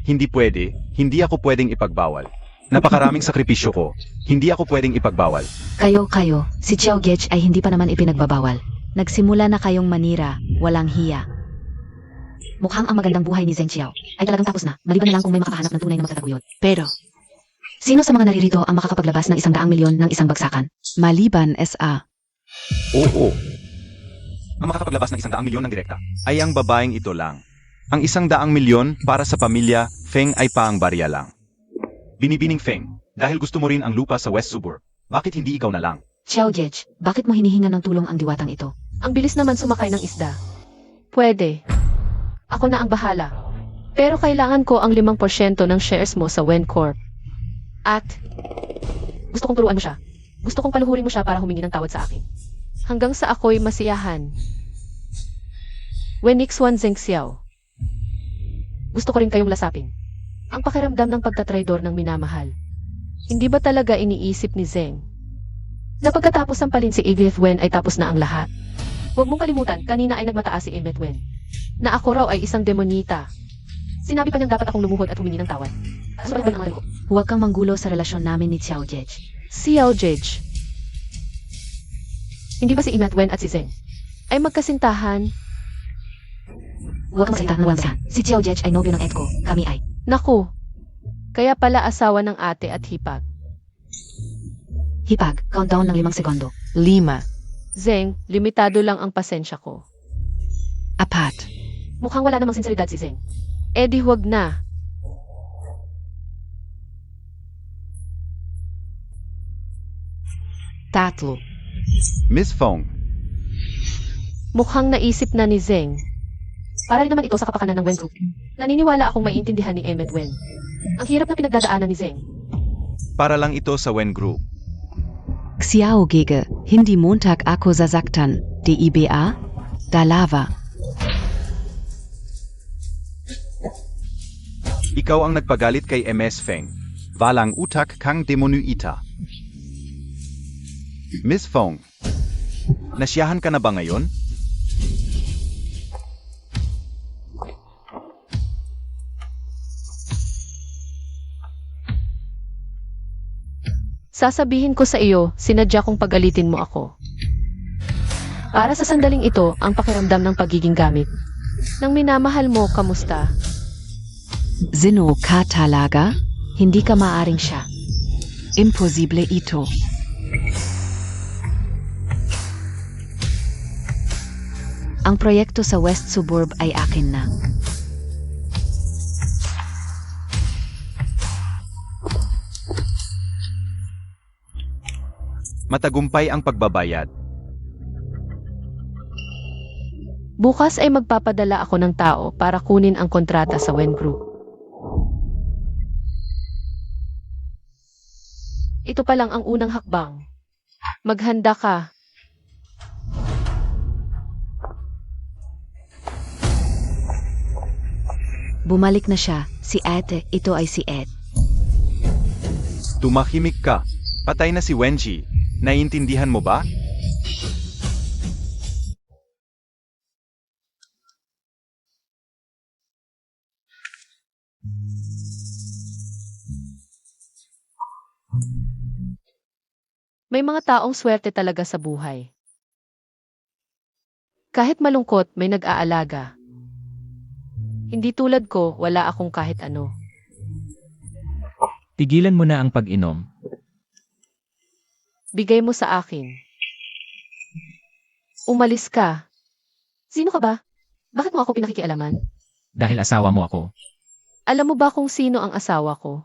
Hindi pwede, hindi ako pwedeng ipagbawal. Napakaraming sakripisyo ko, hindi ako pwedeng ipagbawal. Kayo, si Xiao Gech ay hindi pa naman ipinagbabawal. Nagsimula na kayong manira, walang hiya. Mukhang ang magandang buhay ni Zheng Xiao ay talagang tapos na, maliban na lang kung may makakahanap ng tunay na magtataguyod. Pero, sino sa mga naririto ang makakapaglabas ng 100 milyon ng isang bagsakan? Maliban SA. Oo, Ang makakapaglabas ng 100 milyon ng direkta. ay ang babaeng ito lang. Ang 100 milyon para sa pamilya, Feng ay paang barya lang. Binibining Feng, dahil gusto mo rin ang lupa sa West Suburb, bakit hindi ikaw na lang? Xiao Gech, bakit mo hinihingan ng tulong ang diwatang ito? Ang bilis naman sumakay ng isda. Pwede. Ako na ang bahala. Pero kailangan ko ang 5% ng shares mo sa Wen Corp. At, gusto kong turuan mo siya. Gusto kong paluhurin mo siya para humingi ng tawad sa akin. Hanggang sa ako'y masiyahan. Wenix Wan Zheng Xiao. Gusto ko rin kayong lasapin. Ang pakiramdam ng pagtatraidor ng minamahal. Hindi ba talaga iniisip ni Zheng na pagkatapos sampalin si Edith Wen ay tapos na ang lahat? Huwag mong kalimutan, kanina ay nagmataas si Edith Wen na ako raw ay isang demonita. Sinabi pa niyang dapat akong lumuhod at humingi ng tawad. Sumalit ba ng ko? Huwag kang manggulo sa relasyon namin ni Xiao Gech. Xiao Gech. Hindi ba si Edith Wen at si Zheng ay magkasintahan? Huwag kang magsalita ng walang basehan. Si Xiao Gech ay nobyo ng Ed ko. Kami ay. Naku, kaya pala asawa ng ate at hipag. Hipag, countdown ng 5 segundo. 5. Zheng, limitado lang ang pasensya ko. 4. Mukhang wala namang sinseridad si Zheng. Eh di huwag na. Tatlo. Miss Feng, Mukhang naisip na ni Zheng. Para rin naman ito sa kapakanan ng Wen Group. Naniniwala akong maiintindihan ni Emmet Wen. Ang hirap na pinagdadaanan ni Zheng. para lang ito sa Wen Group. Xiao Gege, Hindi Montag Ako Sasaktan, DIBA, Dalava. Ikaw ang nagpagalit kay MS Feng. Walang utak kang demonuita. Miss Feng, nasiyahan ka na ba ngayon? Sasabihin ko sa iyo, sinadya kong pagalitin mo ako. Para sa sandaling ito, ang pakiramdam ng pagiging gamit. Nang minamahal mo, kamusta? Sino ka talaga? Hindi ka maaring siya. Imposible ito. Ang proyekto sa West Suburb ay akin na. Matagumpay ang pagbabayad. Bukas ay magpapadala ako ng tao para kunin ang kontrata sa Wen Group. Ito pa lang ang unang hakbang. Maghanda ka. Bumalik na siya. Si Ate, ito ay si Ed. Tumahimik ka. Patay na si Wenji. Naiintindihan mo ba? May mga taong swerte talaga sa buhay. Kahit malungkot, may nag-aalaga. Hindi tulad ko, wala akong kahit ano. Tigilan mo na ang pag-inom. Bigay mo sa akin. Umalis ka. Sino ka ba? Bakit mo ako pinakikialaman? Dahil asawa mo ako. Alam mo ba kung sino ang asawa ko?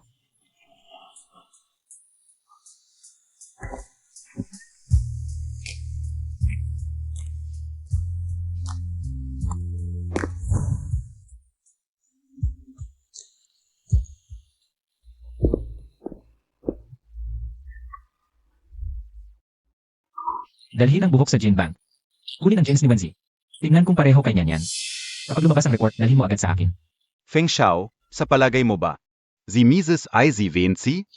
Dalhin ang buhok sa gin bank. Kunin ang jeans ni Wenzi. Tingnan kung pareho kay Nyan. Kapag lumabas ang report, dalhin mo agad sa akin. Feng Xiao, Sa palagay mo ba, si Mrs. ay si Wenzi?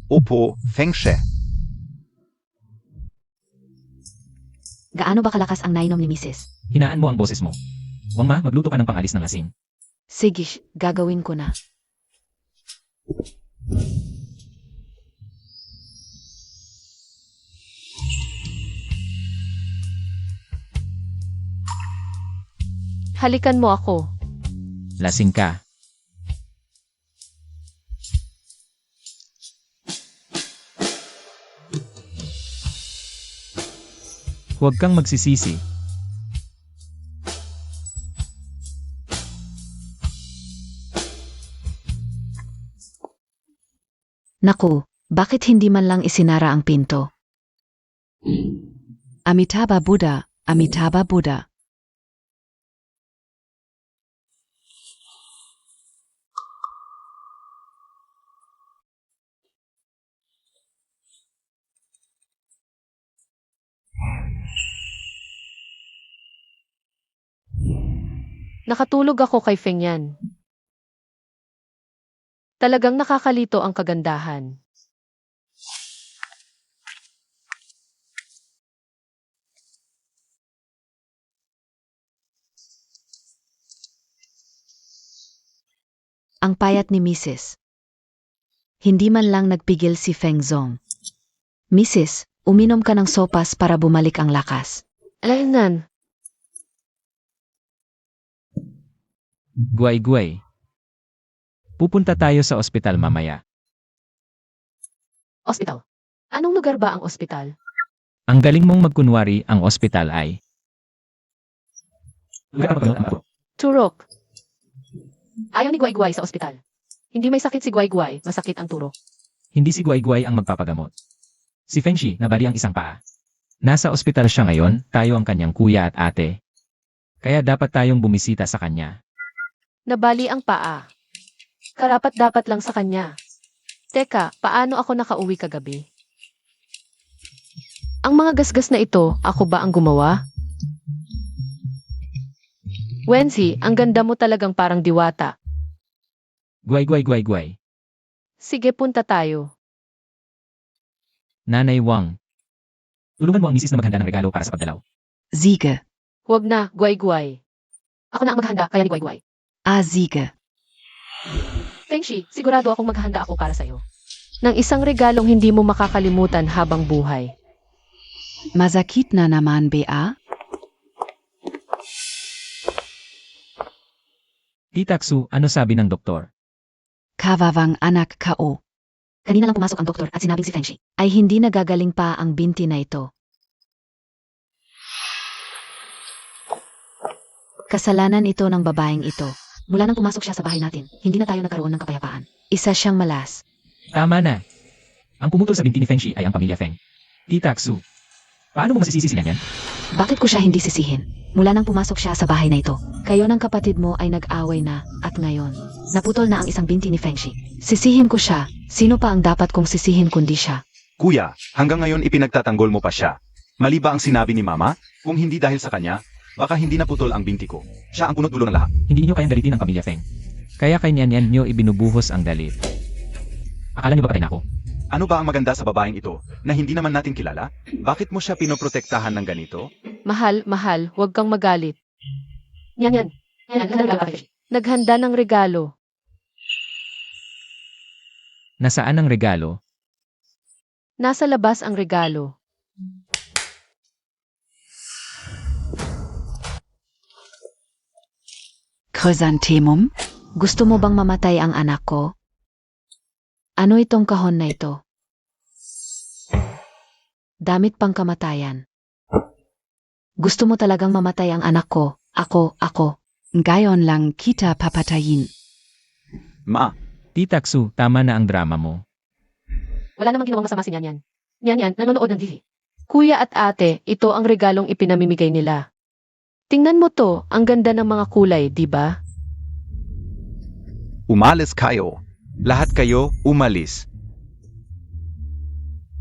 Opo, Feng She. Gaano ba kalakas ang nainom ni Mrs.? Hinaan mo ang boses mo. Wangma, magluto ka ng pangalis ng lasing. Sige, gagawin ko na. Halikan mo ako. Lasing ka. Huwag kang magsisisi. Naku, bakit hindi man lang isinara ang pinto? Amitabha Buddha, Amitabha Buddha. Nakatulog ako kay Feng Yan. Talagang nakakalito ang kagandahan. Ang payat ni Mrs. Hindi man lang nagpigil si Feng Zong. Mrs., uminom ka ng sopas para bumalik ang lakas. Alainan, Guay-guay. Pupunta tayo sa ospital mamaya. ospital. Anong lugar ba ang ospital? Ang galing mong magkunwari ang ospital ay... Turok. Ayaw ni Guay-Guay sa ospital. Hindi may sakit si Guay-Guay, masakit ang turok. Hindi si Guay-Guay ang magpapagamot. Si Fengshi, nabali ang isang paa. Nasa ospital siya ngayon, tayo ang kanyang kuya at ate. Kaya dapat tayong bumisita sa kanya. Nabali ang paa. Karapat-dapat lang sa kanya. Teka, paano ako nakauwi kagabi? Ang mga gasgas na ito, ako ba ang gumawa? Wenzi, ang ganda mo talagang parang diwata. Guay-guay-guay-guay. Sige, punta tayo. Nanay Wang. Tulungan mo ang misis na maghanda ng regalo para sa pagdalaw. Siege. Huwag na, Guay-Guay. Ako na ang maghanda, kaya ni Guay-Guay. Siege. Fengshi, sigurado akong maghanda ako para sa'yo. Ng isang regalong hindi mo makakalimutan habang buhay. Masakit na naman ba? Titaksu, ano sabi ng doktor? Kawawang anak kao. Kanina lang pumasok ang doktor at sinabing si Fengshi ay hindi nagagaling pa ang binti na ito. Kasalanan ito ng babaeng ito. Mula nang pumasok siya sa bahay natin, hindi na tayo nagkaroon ng kapayapaan. Isa siyang malas. Tama na. Ang pumutol sa binti ni Fengshi ay ang pamilya Feng. Titaksu. Paano mo masisisi sila yan? Bakit ko siya hindi sisihin? Mula nang pumasok siya sa bahay na ito, kayo ng kapatid mo ay nag-away na, at ngayon, naputol na ang isang binti ni Fengshi. Sisihin ko siya. Sino pa ang dapat kong sisihin kundi siya? Kuya, hanggang ngayon ipinagtatanggol mo pa siya. Mali ba ang sinabi ni Mama? Kung hindi dahil sa kanya, baka hindi naputol ang binti ko. Siya ang punot dulo ng lahat. Hindi niyo kayang dalitin ang pamilya Feng. Kaya kay Nian niyo ibinubuhos ang dalit. Akala niyo ba patay na ako? Ano ba ang maganda sa babaeng ito na hindi naman natin kilala? Bakit mo siya pinoprotektahan ng ganito? Mahal, huwag kang magalit. Yan. Naghanda ng regalo. Nasaan ang regalo? Nasa labas ang regalo. Chrysanthemum. Gusto mo bang mamatay ang anak ko? Ano itong kahon na ito? Damit pang kamatayan. Gusto mo talagang mamatay ang anak ko? Ako. Ngayon lang kita papatayin. Ma, Titaksu, tama na ang drama mo. Wala namang ginawang masama si Nyan. Nyan, nanonood ng TV. Kuya at ate, ito ang regalong ipinamimigay nila. Tingnan mo to, ang ganda ng mga kulay, di ba? umalis kayo. Lahat kayo, umalis.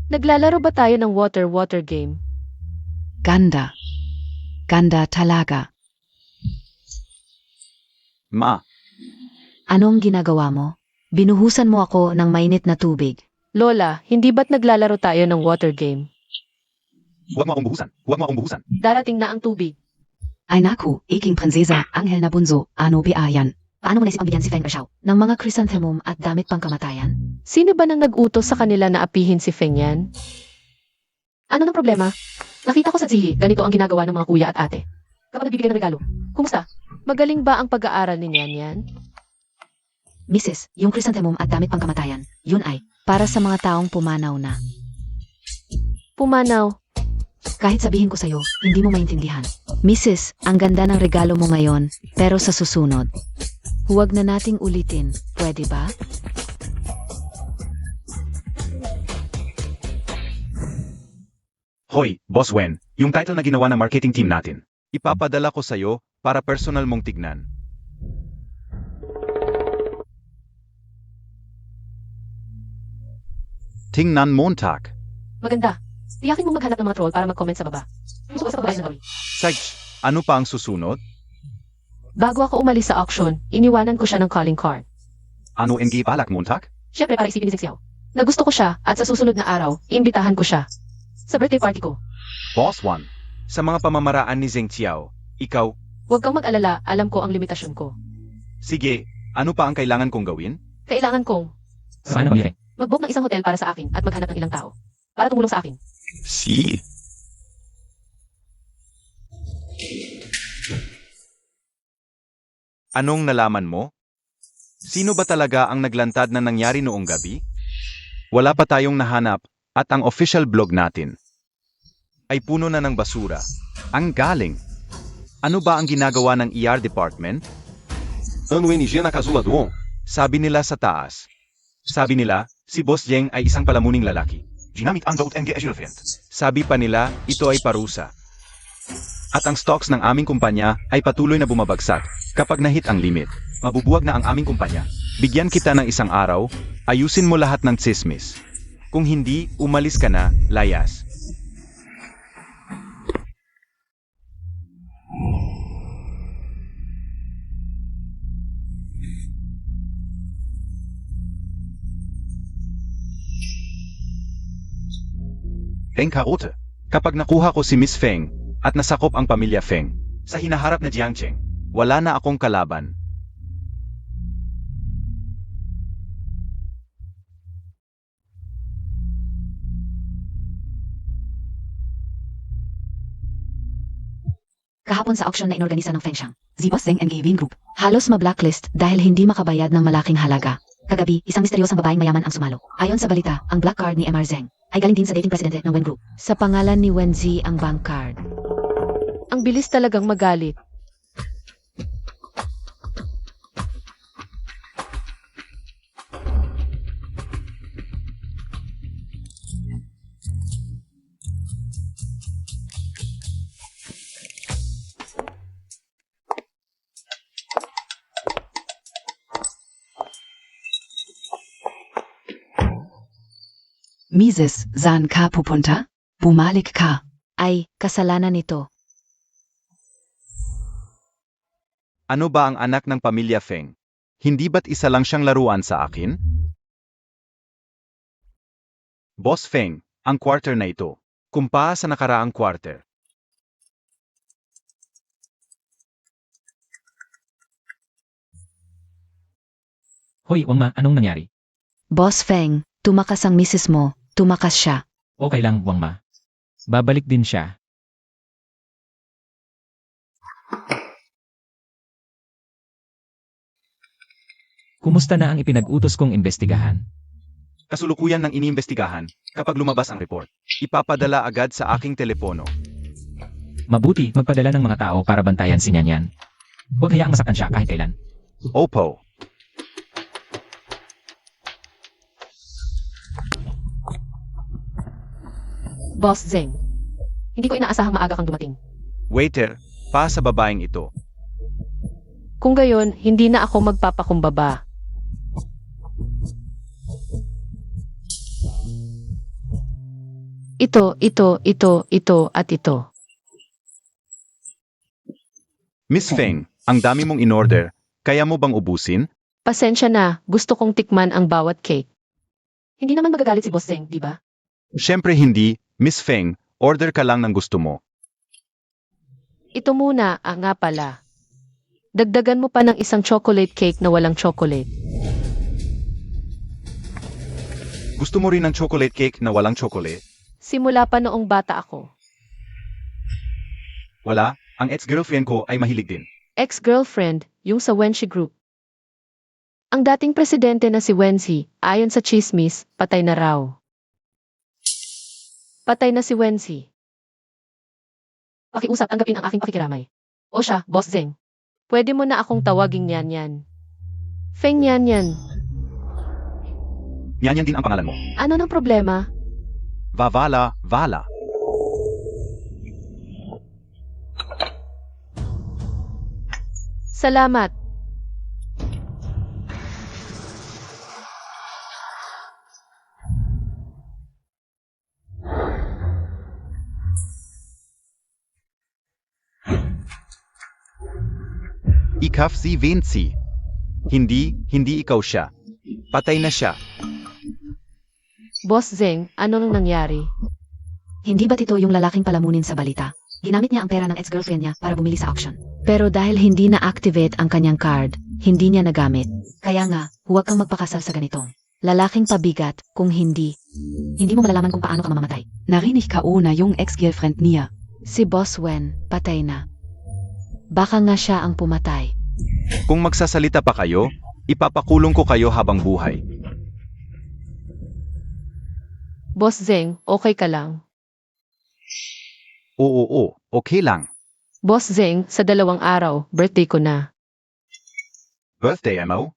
Naglalaro ba tayo ng water game? Ganda. Ganda talaga. Ma, Anong ginagawa mo? Binuhusan mo ako ng mainit na tubig. Lola, hindi ba't naglalaro tayo ng water game? Huwag mo akong buhusan. Huwag mo akong buhusan. Darating na ang tubig. Ay naku, aking prinsesa, anghel na bunso, ano biayan. Paano mo naisip ang bigyan si Feng Rashaw ng mga chrysanthemum at damit pang kamatayan? Sino ba nang nag-utos sa kanila na apihin si Feng Yan? Ano ng problema? Nakita ko sa Zihi, ganito ang ginagawa ng mga kuya at ate. Kapag nagbibigay ng regalo. Kumusta? Magaling ba ang pag-aaral ni Nyan Yan? Mrs., yung chrysanthemum at damit pang kamatayan, yun ay para sa mga taong pumanaw na. Pumanaw. Kahit sabihin ko sa'yo, hindi mo maintindihan. Mrs., ang ganda ng regalo mo ngayon, pero sa susunod, huwag na nating ulitin, pwede ba? Hoy, Boss Wen, yung title na ginawa ng marketing team natin. Ipapadala ko sa'yo para personal mong tignan. Tingnan Montag. Maganda. Tiyakin mo maghanap ng mga troll para mag-comment sa baba. Gusto ko sa babae na gawin. Sage, ano pa ang susunod? Bago ako umalis sa auction, iniwanan ko siya ng calling card. Ano ang balak, Montag? Siyempre para isipin ni Zeng Xiao. Na gusto ko siya at sa susunod na araw, iimbitahan ko siya. Sa birthday party ko. Boss 1. Sa mga pamamaraan ni Zeng Xiao, ikaw, Huwag kang mag-alala, alam ko ang limitasyon ko. sige, ano pa ang kailangan kong gawin? Kailangan kong So ano ulit? mag-book ng isang hotel para sa akin at maghanap ng ilang tao. Para tumulong sa akin. Si. Anong nalaman mo? Sino ba talaga ang naglantad na nangyari noong gabi? Wala pa tayong nahanap at ang official blog natin ay puno na ng basura. Ang galing! Ano ba ang ginagawa ng ER department? Ano energia na kasula doon? Sabi nila sa taas. Sabi nila, si Boss Jeng ay isang palamuning lalaki. Ginamit ang daut engagement. Sabi pa nila, ito ay parusa. At ang stocks ng aming kumpanya ay patuloy na bumabagsak kapag nahit ang limit. Mabubuwag na ang aming kumpanya. Bigyan kita ng isang araw, ayusin mo lahat ng tsismis. Kung hindi, umalis ka na, layas. Feng Kaote. Kapag nakuha ko si Miss Feng at nasakop ang pamilya Feng, Sa hinaharap na Jiangcheng. wala na akong kalaban. Kahapon sa auction na inorganisa ng Feng Shang, Sie Boss Zeng NG Wien Group. halos ma-blacklist dahil hindi makabayad ng malaking halaga. Kagabi, isang misteryosang babaeng mayaman ang sumalo. Ayon sa balita, ang black card ni MR Zeng ay galing din sa dating presidente ng Wen Group. Sa pangalan ni Wen Zi ang bank card. Ang bilis talagang magalit. Mises, saan ka pupunta? Bumalik ka. Ay, kasalanan nito. Ano ba ang anak ng pamilya Feng? Hindi ba't isa lang siyang laruan sa akin? Boss Feng, ang quarter na ito. Kumpara sa nakaraang quarter. Hoy, Wangma, anong nangyari? Boss Feng, tumakas ang misis mo, tumakas siya. Okay lang, Wangma. Babalik din siya. Kumusta na ang ipinag-utos kong imbestigahan? Kasulukuyan ng iniimbestigahan kapag lumabas ang report. Ipapadala agad sa aking telepono. Mabuti, magpadala ng mga tao para bantayan si Nyanyan. Huwag hayaang masaktan siya kahit kailan. Opo. Boss Zeng. Hindi ko inaasahang maaga kang dumating. Waiter, pa sa babaeng ito. Kung gayon, hindi na ako magpapakumbaba. Ito, at ito. Miss Feng, ang dami mong in-order, kaya mo bang ubusin? Pasensya na, gusto kong tikman ang bawat cake. Hindi naman magagalit si Boss Zeng, di ba? Siyempre hindi, Miss Feng, order ka lang ng gusto mo. Ito muna, nga pala. Dagdagan mo pa ng isang chocolate cake na walang chocolate. Gusto mo rin ng chocolate cake na walang chocolate? Simula pa noong bata ako. Wala, ang ex-girlfriend ko ay mahilig din. Ex-girlfriend, yung sa Wenxi Group. Ang dating presidente na si Wenxi, ayon sa chismis, patay na raw. Patay na si Wenxi. Pakiusap, tanggapin ang aking pakikiramay. O siya, Boss Zeng. Pwede mo na akong tawaging Nyan-Nyan. Feng Nyan-Nyan. Nyan din ang pangalan mo. Ano ng problema? Vavala, vala. Salamat. Ikaf si Vinci. Hindi ikaw siya. Patay na siya. Boss Zeng, ano nang nangyari? Hindi ba ito yung lalaking palamunin sa balita? Ginamit niya ang pera ng ex-girlfriend niya para bumili sa auction. Pero dahil hindi na-activate ang kanyang card, hindi niya nagamit. Kaya nga, huwag kang magpakasal sa ganitong lalaking pabigat kung hindi mo malalaman kung paano ka mamamatay. Narinig ka na yung ex-girlfriend niya. Si Boss Wen, patay na. Baka nga siya ang pumatay. Kung magsasalita pa kayo, ipapakulong ko kayo habang buhay. Boss Zeng, okay ka lang? Oo, okay lang. Boss Zeng, sa 2 araw, birthday ko na. Birthday, mo?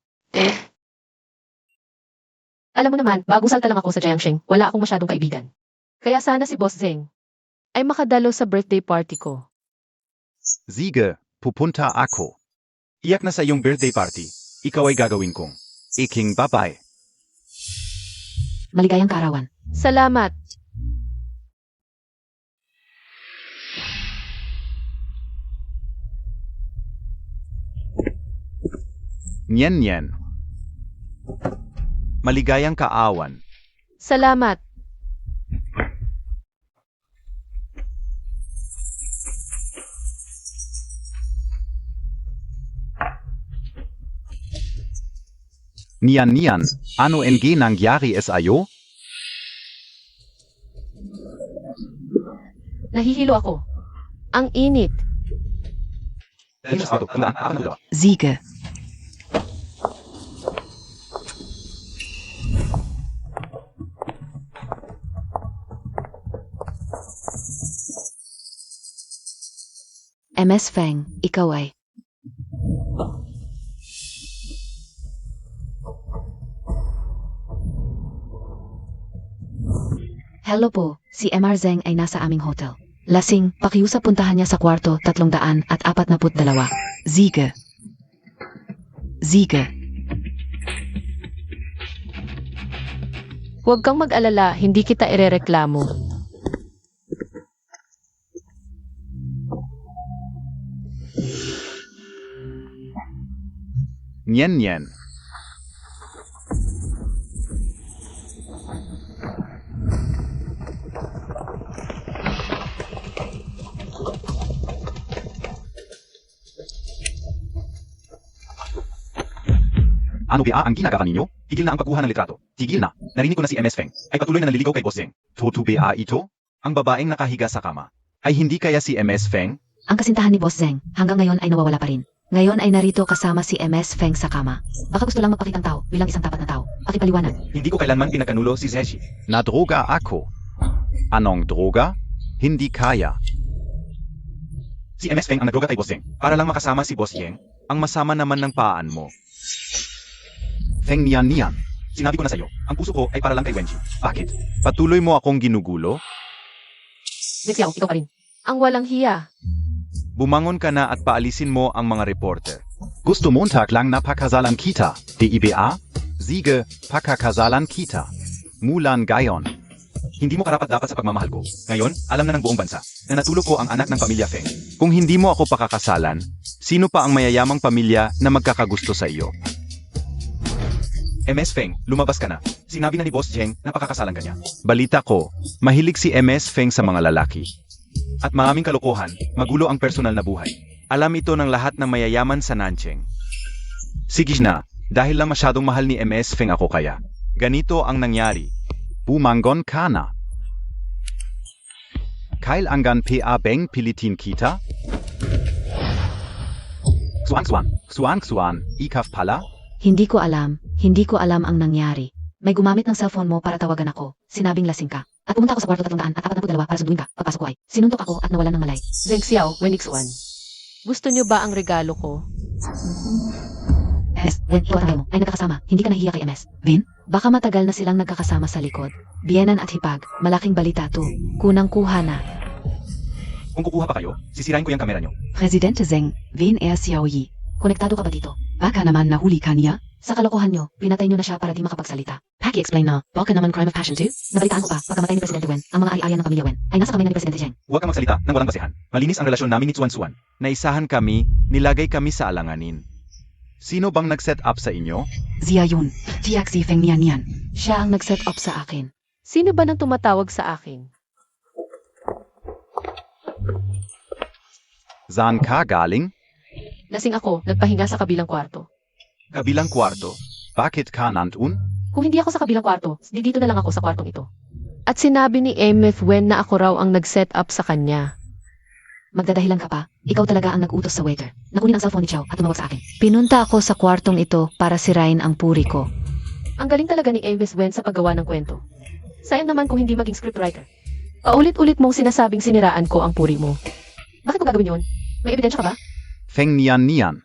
Alam mo naman, bagong salta lang ako sa Jiangxing, wala akong masyadong kaibigan. Kaya sana si Boss Zeng ay makadalo sa birthday party ko. Sige, pupunta ako. Iyak na sa iyong birthday party. Ikaw ay gagawin kong iking babae. Maligayang kaarawan. Salamat. Nyen. Maligayang kaawan. Salamat. Niyan, ano nangyari sa'yo? Nahihilo ako. Ang init. Dahil sa auto, tandaan, ako na dalawa. Siege. MS Feng, ikaw ay. Hello po, si MR Zeng ay nasa aming hotel. Lasing, pakiusap puntahan niya sa kwarto 342. Siege. Huwag kang mag-alala, hindi kita irereklamo. Nyen. Ano ba ang ginagawa ninyo? Tigil na ang pagkuha ng litrato. Tigil na. Narinig ko na si MS Feng ay patuloy na naliligaw kay Boss Zeng. Toto ba ito? Ang babaeng nakahiga sa kama. Ay hindi kaya si MS Feng? Ang kasintahan ni Boss Zeng hanggang ngayon ay nawawala pa rin. Ngayon ay narito kasama si MS Feng sa kama. Baka gusto lang magpakitang tao bilang isang tapat na tao. Pakipaliwanag. Hindi ko kailanman pinagkanulo si Zeshi. Nadroga ako. Anong droga? Hindi kaya. Si MS Feng ang nagdroga kay Boss Zeng para lang makasama si Boss Yeng. Ang masama naman ng paan mo. Feng Niyan. Sinabi ko na sa'yo, ang puso ko ay para lang kay Wenji. Bakit? Patuloy mo akong ginugulo? Xiao, ikaw pa rin. Ang walang hiya. Bumangon ka na at paalisin mo ang mga reporter. Gusto Montag lang na pakasalan kita, DIBA? Sige, pakakasalan kita. Mulan gayon. Hindi mo karapat-dapat sa pagmamahal ko. Ngayon, alam na ng buong bansa na natulog ko ang anak ng pamilya Feng. Kung hindi mo ako pakakasalan, sino pa ang mayayamang pamilya na magkakagusto sa iyo? MS Feng, lumabas ka na. Sinabi na ni Boss Zheng na pakakasalan ka niya. Balita ko, mahilig si MS Feng sa mga lalaki. At maraming kalokohan, magulo ang personal na buhay. Alam ito ng lahat ng mayayaman sa Nancheng. Sige na, dahil lang masyadong mahal ni MS Feng ako kaya. Ganito ang nangyari. Bumanggon ka na. Kail anggan PA Beng Pilitin kita? Suang, ikaf pala? Hindi ko alam ang nangyari. May gumamit ng cellphone mo para tawagan ako. Sinabing lasing ka. At pumunta ako sa kwarto 342 para sunduin ka. Pagpasok ko ay, sinuntok ako at nawalan ng malay. Zeng Xiao, Wen X1. Gusto niyo ba ang regalo ko? MS, Wen, ikaw at mo ay nagkakasama. Hindi ka nahihiya kay MS. Wen? Baka matagal na silang nagkakasama sa likod. Bienan at hipag, malaking balita to. Kunang-kuha na. Kung kukuha pa kayo, sisirain ko yung kamera niyo. Presidente Zeng, wen Xiao Yi. Konektado ka ba dito? Baka naman nahuli ka niya? Sa kalokohan nyo, pinatay nyo na siya para di makapagsalita. Paki-explain na, baka naman crime of passion too? Nabalitaan ko pa, pagkamatay ni Presidente Wen, ang mga ari-arian ng pamilya Wen ay nasa kamay na ni Presidente Zheng. Huwag kang magsalita nang walang basehan. Malinis ang relasyon namin ni Suan. Naisahan kami, nilagay kami sa alanganin. Sino bang nag-set up sa inyo? Zia Yun, tiyak si Feng niyan. Siya ang nag-set up sa akin. Sino ba nang tumatawag sa akin? Saan ka galing? Lasing ako, nagpahinga sa kabilang kwarto. Kabilang kwarto. Bakit ka nandun? Kung hindi ako sa kabilang kwarto, dito na lang ako sa kwartong ito. At sinabi ni MS Wen na ako raw ang nag-set up sa kanya. Magdadahilan ka pa, ikaw talaga ang nag-utos sa waiter. Nakunin ang cellphone ni Chow at tumawag sa akin. Pinunta ako sa kwartong ito para sirain ang puri ko. Ang galing talaga ni MS Wen sa paggawa ng kwento. Sayang naman kung hindi maging scriptwriter. Paulit-ulit mong sinasabing siniraan ko ang puri mo. Bakit ko gagawin yun? May ebidensya ka ba? Feng niyan.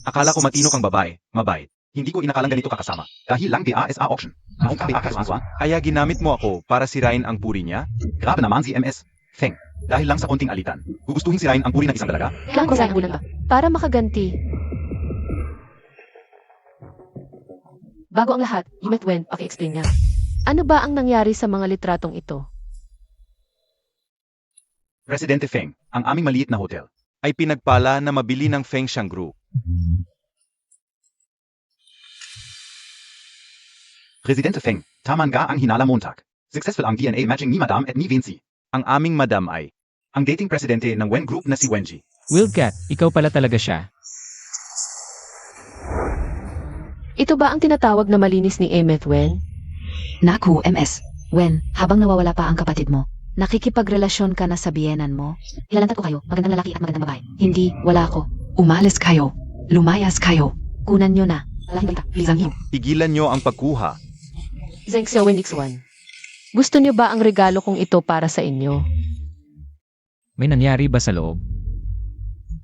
Akala ko matino kang babae, mabait. Hindi ko inakalang ganito kakasama. Dahil lang PASA auction. Maong ka PASA. Kaya ginamit mo ako para sirain ang puri niya? Grabe naman si MS. Feng, dahil lang sa konting alitan. Gugustuhin sirain ang puri ng isang dalaga? Kailangan ko sa bulan ba? Para makaganti. Bago ang lahat, Yumet Wen, paki-explain niya. Ano ba ang nangyari sa mga litratong ito? Presidente Feng, ang aming maliit na hotel. Ay pinagpala na mabili ng Feng Xiang Group. Presidente Feng, taman ga ang hinala Montag. Successful ang DNA matching ni Madam at ni Vinci. Ang aming madam ay, Ang dating presidente ng Wen Group na si Wenji. Wildcat, ikaw pala talaga siya. Ito ba ang tinatawag na malinis ni Emet Wen? Naku, MS. Wen, habang nawawala pa ang kapatid mo, nakikipagrelasyon ka na sa biyenan mo. Ilalantad ko kayo, magandang lalaki at magandang babae. Hindi, wala ako. Umalis kayo. Lumayas kayo. Kunan nyo na. Malaking balita. Lisang Yu. pigilan nyo ang pagkuha. Zeng Xiao Wen X1. Gusto niyo ba ang regalo kong ito para sa inyo? May nangyari ba sa loob?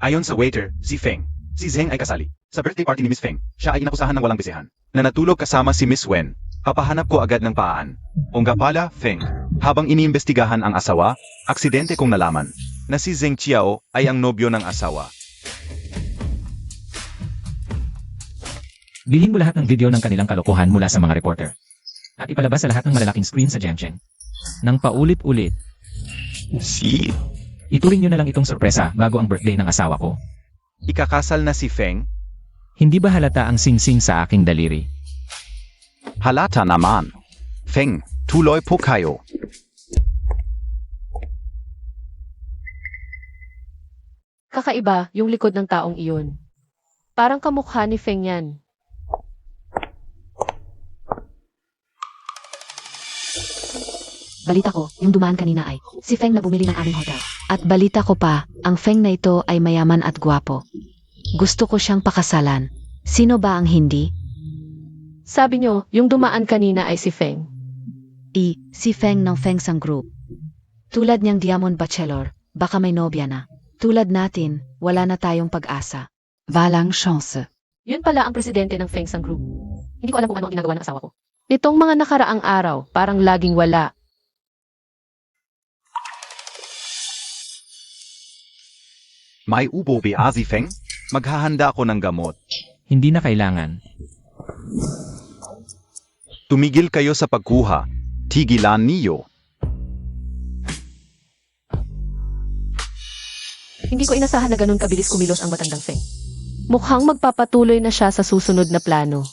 Ayon sa waiter, si Feng, si Zheng ay kasali. Sa birthday party ni Miss Feng, siya ay inakusahan ng walang bisehan. Na natulog kasama si Miss Wen. Papahanap ko agad ng paan. O nga pala, Feng, habang iniimbestigahan ang asawa, aksidente kong nalaman na si Zeng Qiao ay ang nobyo ng asawa. Bilhin mo lahat ng video ng kanilang kalokohan mula sa mga reporter. At ipalabas sa lahat ng malalaking screen sa Jiangcheng. Nang paulit-ulit, Si? ituring nyo na lang itong sorpresa bago ang birthday ng asawa ko. Ikakasal na si Feng? Hindi ba halata ang singsing sa aking daliri? Halata naman. Feng, tuloy po kayo. Kakaiba yung likod ng taong iyon. Parang kamukha ni Feng yan. Balita ko, yung dumaan kanina ay, si Feng na bumili ng aming hotel. At balita ko pa, ang Feng na ito ay mayaman at gwapo. Gusto ko siyang pakasalan. Sino ba ang hindi? Sabi nyo, yung dumaan kanina ay si Feng. Si Feng ng Feng Sang Group. Tulad niyang Diamond Bachelor, baka may nobya na. Tulad natin, wala na tayong pag-asa. Walang chance. Yun pala ang presidente ng Feng Sang Group. Hindi ko alam kung ano ang ginagawa ng asawa ko. Nitong mga nakaraang araw, parang laging wala. May ubo ba si Feng? Maghahanda ako ng gamot. Hindi na kailangan. Tumigil kayo sa pagkuha. Tigilan niyo. Hindi ko inasahan na ganun kabilis kumilos ang matandang Feng. Mukhang magpapatuloy na siya sa susunod na plano.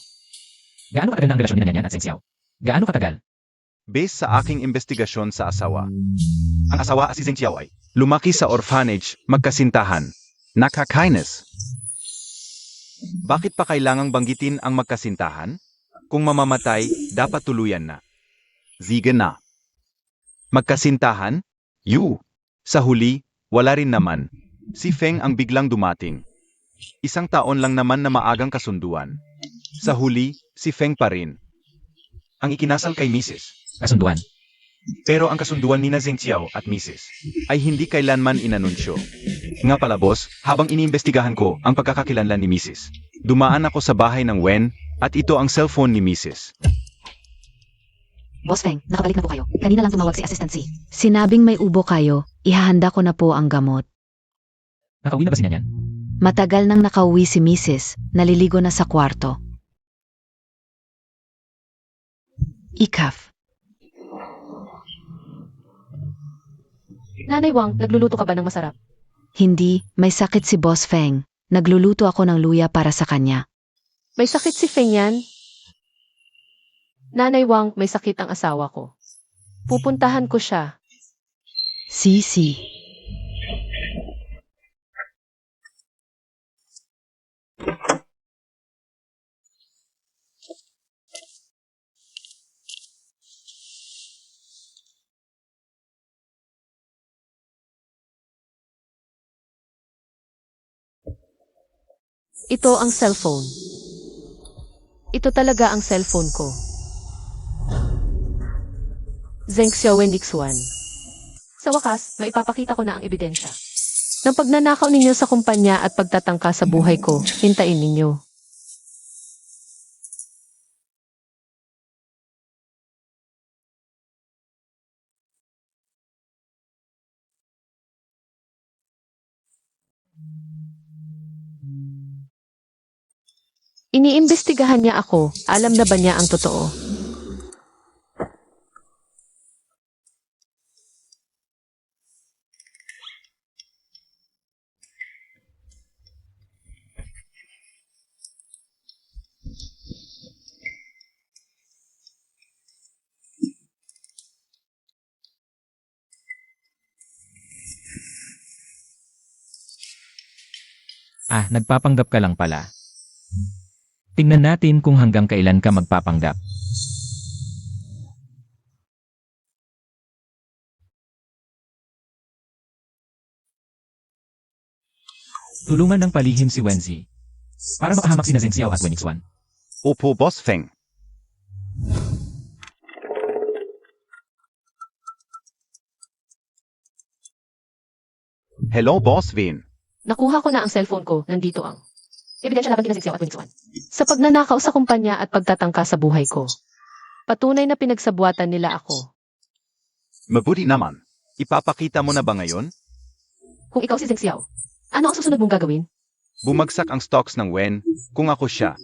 Gaano katagal na ang relasyon ni Nyanyan at Zeng Xiao? Gaano katagal? Based sa aking investigasyon sa asawa, Ang asawa si Zeng Xiao ay lumaki sa orphanage, magkasintahan. Nakakainis. Bakit pa kailangang banggitin ang magkasintahan? Kung mamamatay, dapat tuluyan na. Sige na. Magkasintahan? Sa huli, wala rin naman. Si Feng ang biglang dumating. Isang taon lang naman na maagang kasunduan. Sa huli, si Feng pa rin. ang ikinasal kay Mrs. Kasunduan. Pero ang kasunduan ni na Zeng Xiao at Mrs. Ay hindi kailanman inanunsyo. Nga pala boss, habang iniimbestigahan ko ang pagkakakilanlan ni Mrs. Dumaan ako sa bahay ng Wen at ito ang cellphone ni Mrs. Boss Feng, nakabalik na po kayo. Kanina lang tumawag si Assistant C. Sinabing may ubo kayo, ihahanda ko na po ang gamot. Nakauwi na ba si Nyanyan? Matagal nang nakauwi si Mrs. Naliligo na sa kwarto. Ikaf. Nanay Wang, nagluluto ka ba ng masarap? Hindi, may sakit si Boss Feng. Nagluluto ako ng luya para sa kanya. May sakit si Feng yan? Nanay Wang, may sakit ang asawa ko. Pupuntahan ko siya. Sisi. Ito ang cellphone. Ito talaga ang cellphone ko. Zeng Xiao Wendixuan. Sa wakas, maipapakita ko na ang ebidensya. Ng pagnanakaw ninyo sa kumpanya at pagtatangka sa buhay ko, hintayin ninyo. Iniimbestigahan niya ako, alam na ba niya ang totoo? Nagpapanggap ka lang pala. Tingnan natin kung hanggang kailan ka magpapanggap. Tulungan ng palihim si Wenzi para makahamak sina Zeng Xiao at Wen Yixuan. Opo, Boss Feng. Hello, Boss Vin. Nakuha ko na ang cellphone ko, nandito ang ebidensya laban kina Zeng Xiao at Wen Yixuan. Sa pagnanakaw sa kumpanya at pagtatangka sa buhay ko. Patunay na pinagsabuatan nila ako. Mabuti naman. Ipapakita mo na ba ngayon? Kung ikaw si Zeng Xiao, ano ang susunod mong gagawin? Bumagsak ang stocks ng Wen kung ako siya.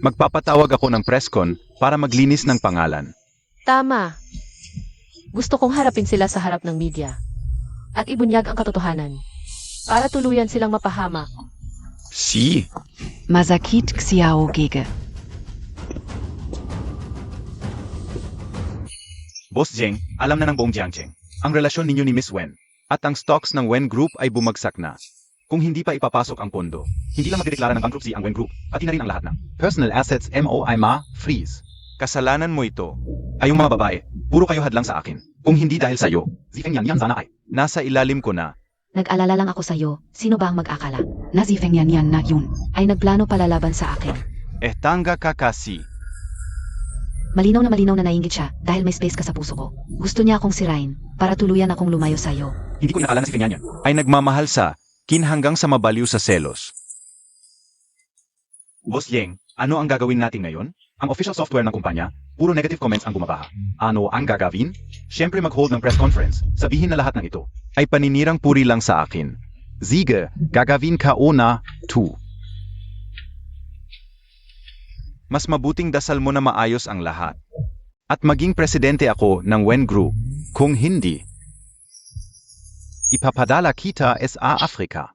Magpapatawag ako ng presscon para maglinis ng pangalan. Tama. Gusto kong harapin sila sa harap ng media. At ibunyag ang katotohanan. Para tuluyan silang mapahamak. Si. Masakit Xiao Gege. Boss Zeng, alam na ng buong Jiangcheng ang relasyon ninyo ni Miss Wen. At ang stocks ng Wen Group ay bumagsak na. Kung hindi pa ipapasok ang pondo, hindi lang magdedeklara ng bankruptcy ang Wen Group, pati na rin ang lahat ng Personal assets freeze. Kasalanan mo ito. ay yung mga babae. Puro kayo hadlang sa akin. Kung hindi dahil sa'yo, Zifeng Yan sana ay. Nasa ilalim ko na. Nag-alala lang ako sa'yo. Sino ba ang mag-akala? Nazifeng yan na yun. Ay nagplano palalaban sa akin. Tanga ka kasi. Malinaw na nainggit siya dahil may space ka sa puso ko. Gusto niya akong sirain para tuluyan akong lumayo sa'yo. Hindi ko nakala na si Feng Yan. Ay nagmamahal sa hanggang sa mabaliw sa selos. Boss Yeng, ano ang gagawin natin ngayon? Ang official software ng kumpanya, puro negative comments ang bumabaha. Ano ang gagawin? Siyempre mag-hold ng press conference. Sabihin na lahat ng ito. Ay paninirang puri lang sa akin. Sige, gagawin ka una, 2. Mas mabuting dasal mo na maayos ang lahat. At maging presidente ako ng Wen Group. Kung hindi, ipapadala kita sa Afrika.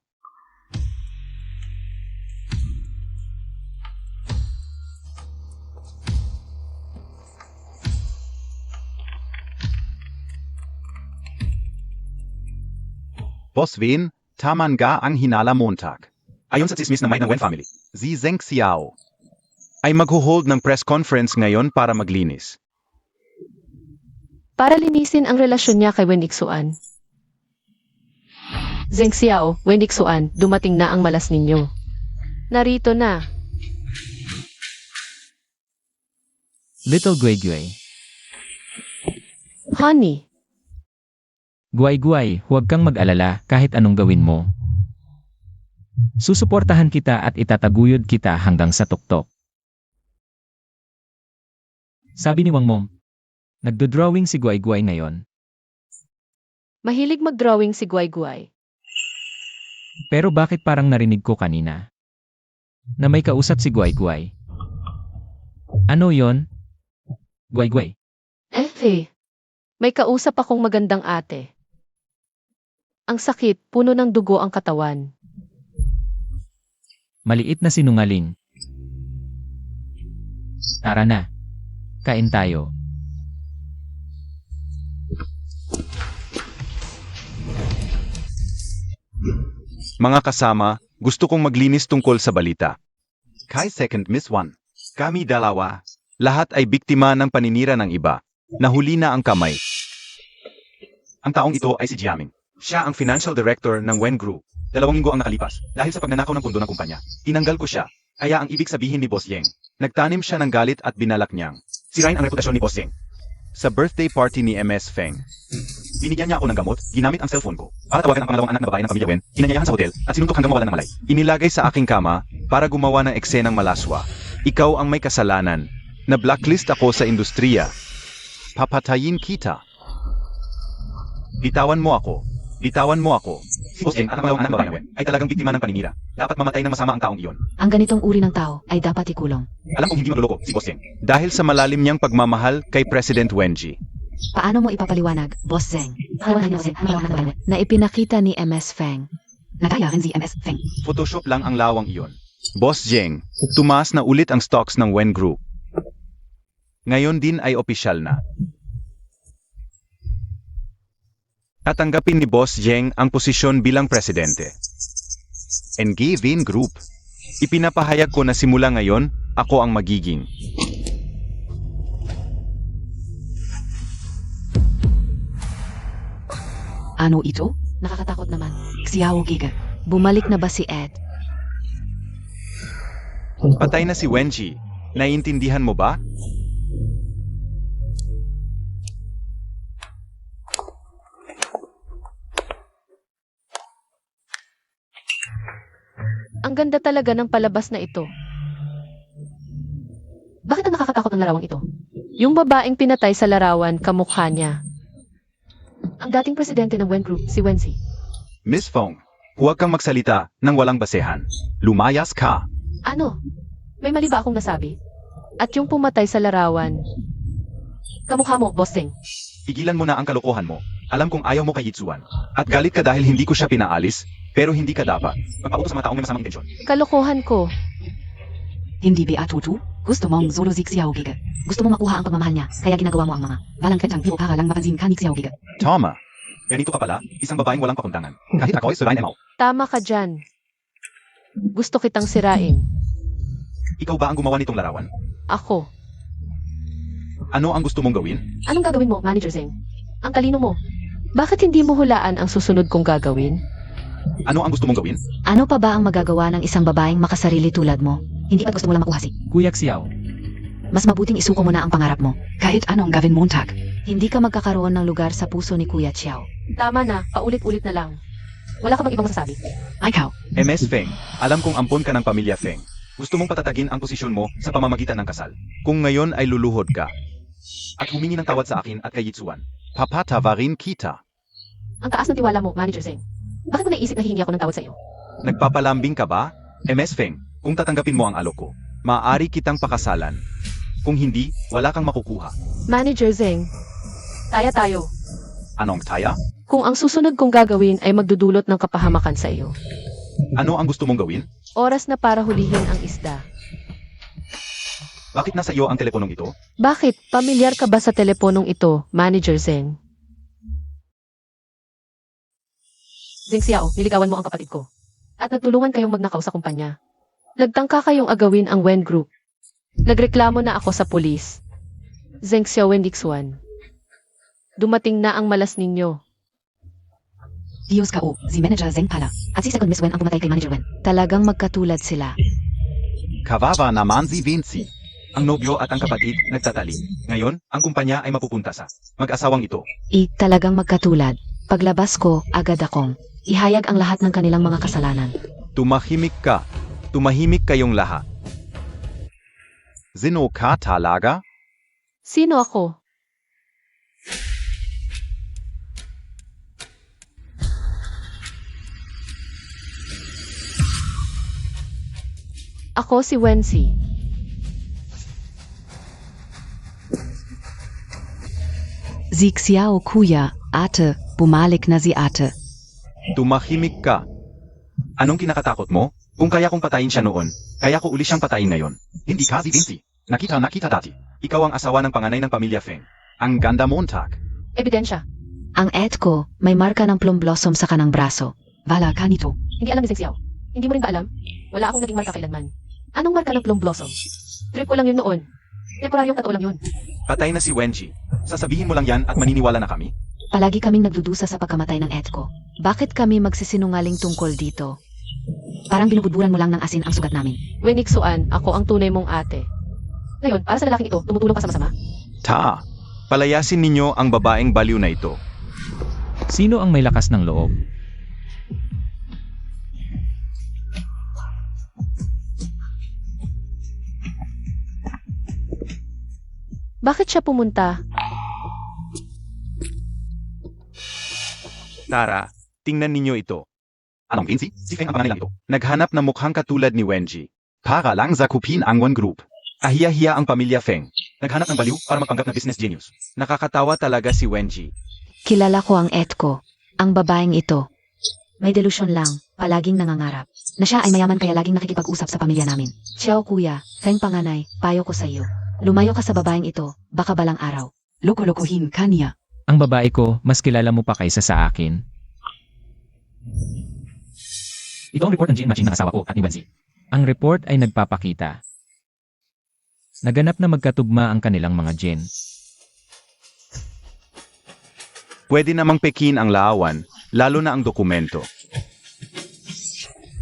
Boss Wen, taman ga ang hinala Montag. Ayon sa tsismis ng may ng Wen family, Si Zeng Xiao ay magho-hold ng press conference ngayon para maglinis. Para linisin ang relasyon niya kay Wen Ixuan. Zeng Xiao, Wen Ixuan, dumating na ang malas ninyo. Narito na. Little Guay-Guay. Honey, Guay-Guay, huwag kang mag-alala kahit anong gawin mo. Susuportahan kita at itataguyod kita hanggang sa tuktok. Sabi ni Wang Mom, nagdo-drawing si Guay-Guay ngayon. mahilig mag-drawing si Guay-Guay. Pero bakit parang narinig ko kanina? Na may kausap si Guay-Guay. Ano yon? Guay-Guay. May kausap akong magandang ate. Ang sakit, puno ng dugo ang katawan. Maliit na sinungaling. Tara na. Kain tayo. Mga kasama, gusto kong maglinis tungkol sa balita. Kay Second Miss One. Kami dalawa. Lahat ay biktima ng paninira ng iba. Nahuli na ang kamay. ang taong ito ay si Jiaming. Siya ang financial director ng Wen Group. 2 linggo ang nakalipas dahil sa pagnanakaw ng pundo ng kumpanya. Tinanggal ko siya. Kaya ang ibig sabihin ni Boss Yeng, Nagtanim siya ng galit at binalak niyang. sirain ang reputasyon ni Boss Yeng. Sa birthday party ni MS Feng, Binigyan niya ako ng gamot, ginamit ang cellphone ko para tawagan ang pangalawang anak na babae ng pamilya Wen, inanyayahan sa hotel at sinuntok hanggang mawalan ng malay. inilagay sa aking kama para gumawa ng eksenang malaswa. Ikaw ang may kasalanan. Na-blacklist ako sa industriya. Papatayin kita. Bitawan mo ako. Bitawan mo ako. Si Boss Yeng at ang pangalawang anak na babae ng Wen ay talagang biktima ng paninira. Dapat mamatay ng masama ang taong iyon. Ang ganitong uri ng tao ay dapat ikulong. Alam kong hindi magluloko si Boss Yeng. Dahil sa malalim niyang pagmamahal kay President Wenji. Paano mo ipapaliwanag, Boss Zeng, na ipinakita ni MS Feng? Natayaran si MS Feng. Photoshop lang ang lawang iyon. Boss Jeng, tumaas na ulit ang stocks ng Wen Group. Ngayon din ay opisyal na. Tatanggapin ni Boss Jeng ang posisyon bilang presidente. NG Wen Group. Ipinapahayag ko na simula ngayon, ako ang magiging. Ano ito? Nakakatakot naman. Xiao Giga. Bumalik na ba si Ed? Patay na si Wenji. Naiintindihan mo ba? Ang ganda talaga ng palabas na ito. Bakit ang nakakatakot ng larawang ito? Yung babaeng pinatay sa larawan, kamukha niya. Ang dating presidente ng Wen Group, si Wenzi. Miss Fong, huwag kang magsalita ng walang basehan. Lumayas ka. Ano? May mali ba akong nasabi? At yung pumatay sa larawan, kamukha mo, Boss Zeng. Igilan mo na ang kalokohan mo. Alam kong ayaw mo kay Yitsuan. At galit ka dahil hindi ko siya pinaalis, pero hindi ka dapat magpautos sa mga taong may masamang intensyon. Kalokohan ko. Hindi ba atutu? Gusto mong solo si Xiao Giga. Gusto mo makuha ang pagmamahal niya, kaya ginagawa mo ang mga. Walang katang pero para lang mapansin ka ni Xiao Giga. Tama. Ganito ka pala, isang babaeng walang pakundangan. Kahit ako ay surain mo. Tama ka dyan. Gusto kitang sirain. Ikaw ba ang gumawa nitong larawan? Ako. Ano ang gusto mong gawin? Anong gagawin mo, Manager Zeng? Ang talino mo. Bakit hindi mo hulaan ang susunod kong gagawin? Ano ang gusto mong gawin? Ano pa ba ang magagawa ng isang babaeng makasarili tulad mo? Hindi ba't gusto mo lang makuha si? Kuya Xiao. Mas mabuting isuko mo na ang pangarap mo. Kahit anong gawin Montag. Hindi ka magkakaroon ng lugar sa puso ni Kuya Chiao. Tama na, paulit-ulit na lang. Wala ka bang ibang masasabi? Ikaw. MS Feng, alam kong ampon ka ng pamilya Feng. Gusto mong patatagin ang posisyon mo sa pamamagitan ng kasal. Kung ngayon ay luluhod ka, At humingi ng tawad sa akin at kay Yitsuan. papatawarin kita. Ang taas ng tiwala mo, Manager Zeng. Bakit mo naisip na hihingi ako ng tawad sa iyo? Nagpapalambing ka ba? MS Feng, kung tatanggapin mo ang alok ko, Maaari kitang pakasalan. kung hindi, wala kang makukuha. Manager Zeng, taya tayo. Anong taya? Kung ang susunod kong gagawin ay magdudulot ng kapahamakan sa iyo. Ano ang gusto mong gawin? Oras na para hulihin ang isda. Bakit nasa iyo ang teleponong ito? Bakit? Pamilyar ka ba sa teleponong ito, Manager Zeng? Zeng Xiao, niligawan mo ang kapatid ko. At nagtulungan kayong magnakaw sa kumpanya. Nagtangka kayong agawin ang Wen Group. Nagreklamo na ako sa pulis. Zeng Xiao Wendixuan. Dumating na ang malas ninyo. Dios K.O., si Manager Zeng pala. At si Second Miss Wen ang pumatay kay Manager Wen. Talagang magkatulad sila. Kawawa naman si Vinci. Ang nobyo at ang kapatid nagtatali. Ngayon, ang kumpanya ay mapupunta sa mag-asawang ito. Talagang magkatulad. Paglabas ko, agad akong ihayag ang lahat ng kanilang mga kasalanan. Tumahimik ka. Tumahimik kayong lahat. Sino ka talaga? Sino ako? Ako si Wensi. Si Xiao Kuya, ate, bumalik na si ate. Tumahimik ka. Anong kinakatakot mo? Kung kaya kong patayin siya noon, kaya ko uli siyang patayin ngayon. Hindi ka si Vinci. Nakita dati. Ikaw ang asawa ng panganay ng pamilya Feng. Ang ganda Montag. Ebidensya. Ang ko, may marka ng plum blossom sa kanang braso. Wala kanito. Hindi alam ni Zeng Xiao. Hindi mo rin ba alam? Wala akong naging marka kailanman. Anong marka ng plum blossom? Trip ko lang yun noon. Temporaryong totoo lang yun. Patay na si Wenji. Sasabihin mo lang yan at maniniwala na kami? Palagi kaming nagdudusa sa pagkamatay ng ko. Bakit kami magsisinungaling tungkol dito? Parang binubudburan mo lang ng asin ang sugat namin. Wenixuan, ako ang tunay mong ate. Ngayon, para sa lalaking ito, tumutulong ka sa masama? Palayasin ninyo ang babaeng baliw na ito. Sino ang may lakas ng loob? Bakit siya pumunta? Tara, tingnan ninyo ito. Anong Vinci? Si Feng ang panganay lang ito. Naghanap na mukhang katulad ni Wenji. Para lang zakupin ang Wen Group. Ahiya-hiya ang pamilya Feng. Naghanap ng baliw para magpanggap na business genius. Nakakatawa talaga si Wenji. Kilala ko ang ko. Ang babaeng ito. May delusyon lang, palaging nangangarap. Na siya ay mayaman kaya laging nakikipag-usap sa pamilya namin. Xiao kuya, Feng panganay, payo ko sa iyo. Lumayo ka sa babaeng ito, baka balang araw. Loko-lokohin ka niya. Ang babae ko, mas kilala mo pa kaysa sa akin. Ito ang report ng gene matching ng asawa ko at ni Wensi. Ang report ay nagpapakita. Naganap na magkatugma ang kanilang mga gene. Pwede namang pekin ang laawan, lalo na ang dokumento.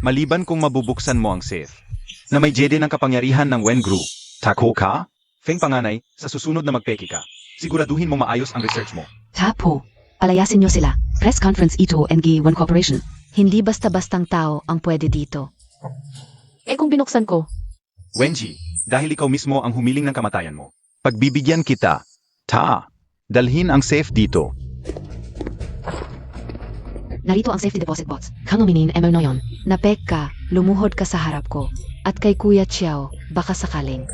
Maliban kung mabubuksan mo ang safe. Na may jede ng kapangyarihan ng Wen Group. Tako ka? Feng panganay, sa susunod na magpeki ka. Siguraduhin mo maayos ang research mo. Tapo. Palayasin niyo sila. Press conference ito NG One Corporation. Hindi basta-bastang tao ang pwede dito. Kung binuksan ko, Wenji, dahil ikaw mismo ang humiling ng kamatayan mo. Pagbibigyan kita. Dalhin ang safe dito. Narito ang safety deposit box. Kang uminin ML Noyon. Napek ka, lumuhod ka sa harap ko. At kay Kuya Chiao, baka sakaling.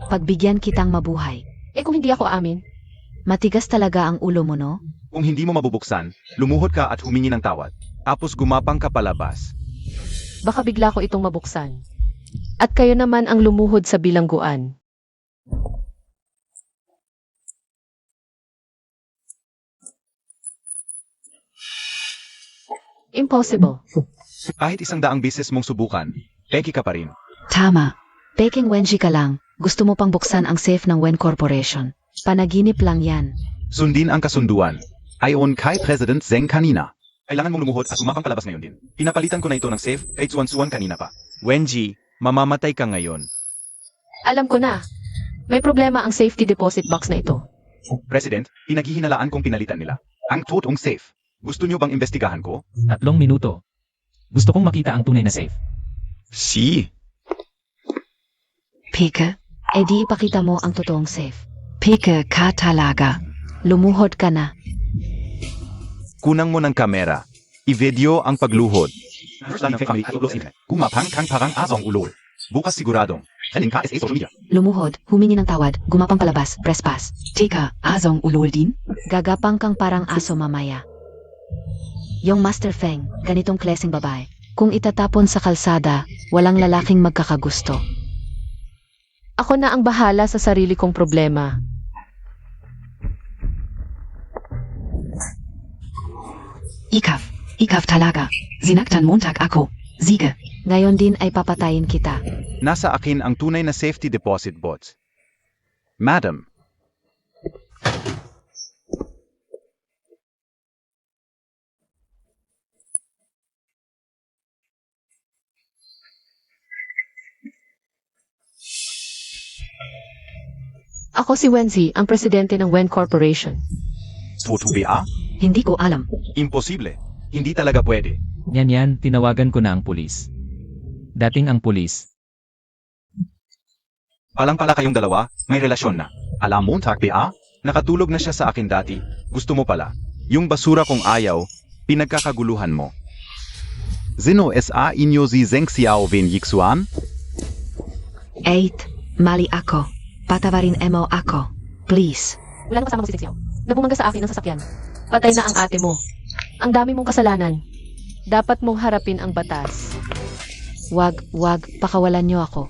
Pagbigyan kitang mabuhay. kung hindi ako amin, Matigas talaga ang ulo mo, no? Kung hindi mo mabubuksan, lumuhod ka at humingi ng tawad. Tapos gumapang ka palabas. baka bigla ko itong mabuksan. At kayo naman ang lumuhod sa bilangguan. Impossible. Kahit 100 beses mong subukan, peki ka pa rin. Tama. Peking Wenji ka lang, gusto mo pang buksan ang safe ng Wen Corporation. Panaginip lang yan. Sundin ang kasunduan. Ayon kay President Zeng kanina. Kailangan mong lumuhod at umapang palabas ngayon din. Pinapalitan ko na ito ng safe kay Suan kanina pa. Wenji, mamamatay ka ngayon. Alam ko na. May problema ang safety deposit box na ito. President, pinaghihinalaan kong pinalitan nila. Ang totoong safe. Gusto niyo bang imbestigahan ko? 3 minuto. Gusto kong makita ang tunay na safe. Si. Peke. Di ipakita mo ang totoong safe. Peke ka talaga. Lumuhod ka na. Kunang mo ng kamera. I-video ang pagluhod. First line ng family at upload internet. Kumapang kang parang asong ulol. Bukas siguradong. Trending ka sa social media. Lumuhod, humingi ng tawad, gumapang palabas, press pass. Teka, azong ulol din? Gagapang kang parang aso mamaya. Yung Master Feng, ganitong klaseng babae. Kung itatapon sa kalsada, walang lalaking magkakagusto. Ako na ang bahala sa sarili kong problema. Ikaf, Ikaw talaga. Sinaktan Montag ako. Sige. Ngayon din ay papatayin kita. Nasa akin ang tunay na safety deposit bots. Madam, Ako si Wenzi, ang presidente ng Wen Corporation. Tutubi Hindi ko alam. Imposible. Hindi talaga pwede. Yan, tinawagan ko na ang pulis. Dating ang pulis. Palang pala kayong dalawa, may relasyon na. Alam mo, Takbi nakatulog na siya sa akin dati. Gusto mo pala. Yung basura kong ayaw, pinagkakaguluhan mo. Zino sa inyo si Zeng Xiao Vin Yixuan? 8. Mali ako. Patawarin mo ako. Please. Wala nang kasama mo si Xiao. Nabumangga sa akin ang sasakyan. Patay na ang ate mo. Ang dami mong kasalanan. Dapat mong harapin ang batas. Wag, pakawalan niyo ako.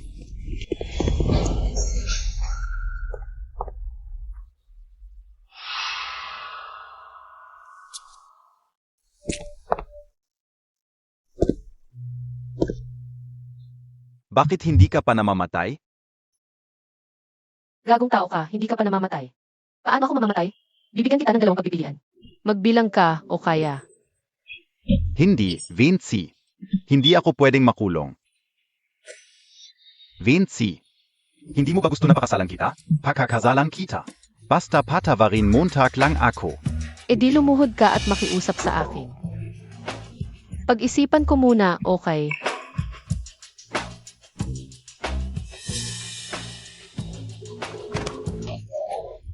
Bakit hindi ka pa namamatay? Gagong tao ka, hindi ka pa namamatay. Paano ako mamamatay? Bibigyan kita ng dalawang pagpipilian. Magbilang ka o kaya. Hindi, Vinci. Hindi ako pwedeng makulong. Vinci, Hindi mo ba gusto na pakasalan kita? Pakakasalan kita. basta patawarin Montag lang ako. E di lumuhod ka at makiusap sa akin. Pag-isipan ko muna, okay.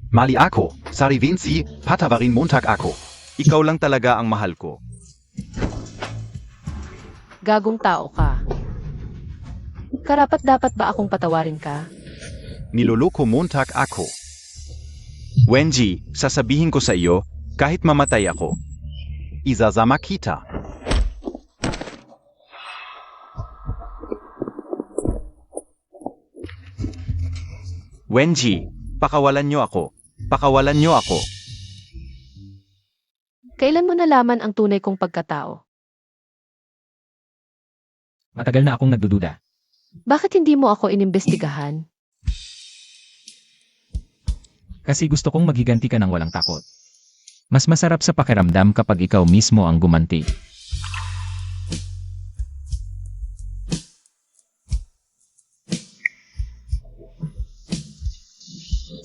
Mali ako. Sorry Vinci, patawarin Montag ako. Ikaw lang talaga ang mahal ko. Gagong tao ka. Karapat dapat ba akong patawarin ka? Niloloko Montag ako. Wenji, sasabihin ko sa iyo, kahit mamatay ako, izazama kita. Wenji, pakawalan niyo ako. Pakawalan niyo ako. Kailan mo nalaman ang tunay kong pagkatao? Matagal na akong nagdududa. Bakit hindi mo ako inimbestigahan? Kasi gusto kong maghiganti ka ng walang takot. Mas masarap sa pakiramdam kapag ikaw mismo ang gumanti.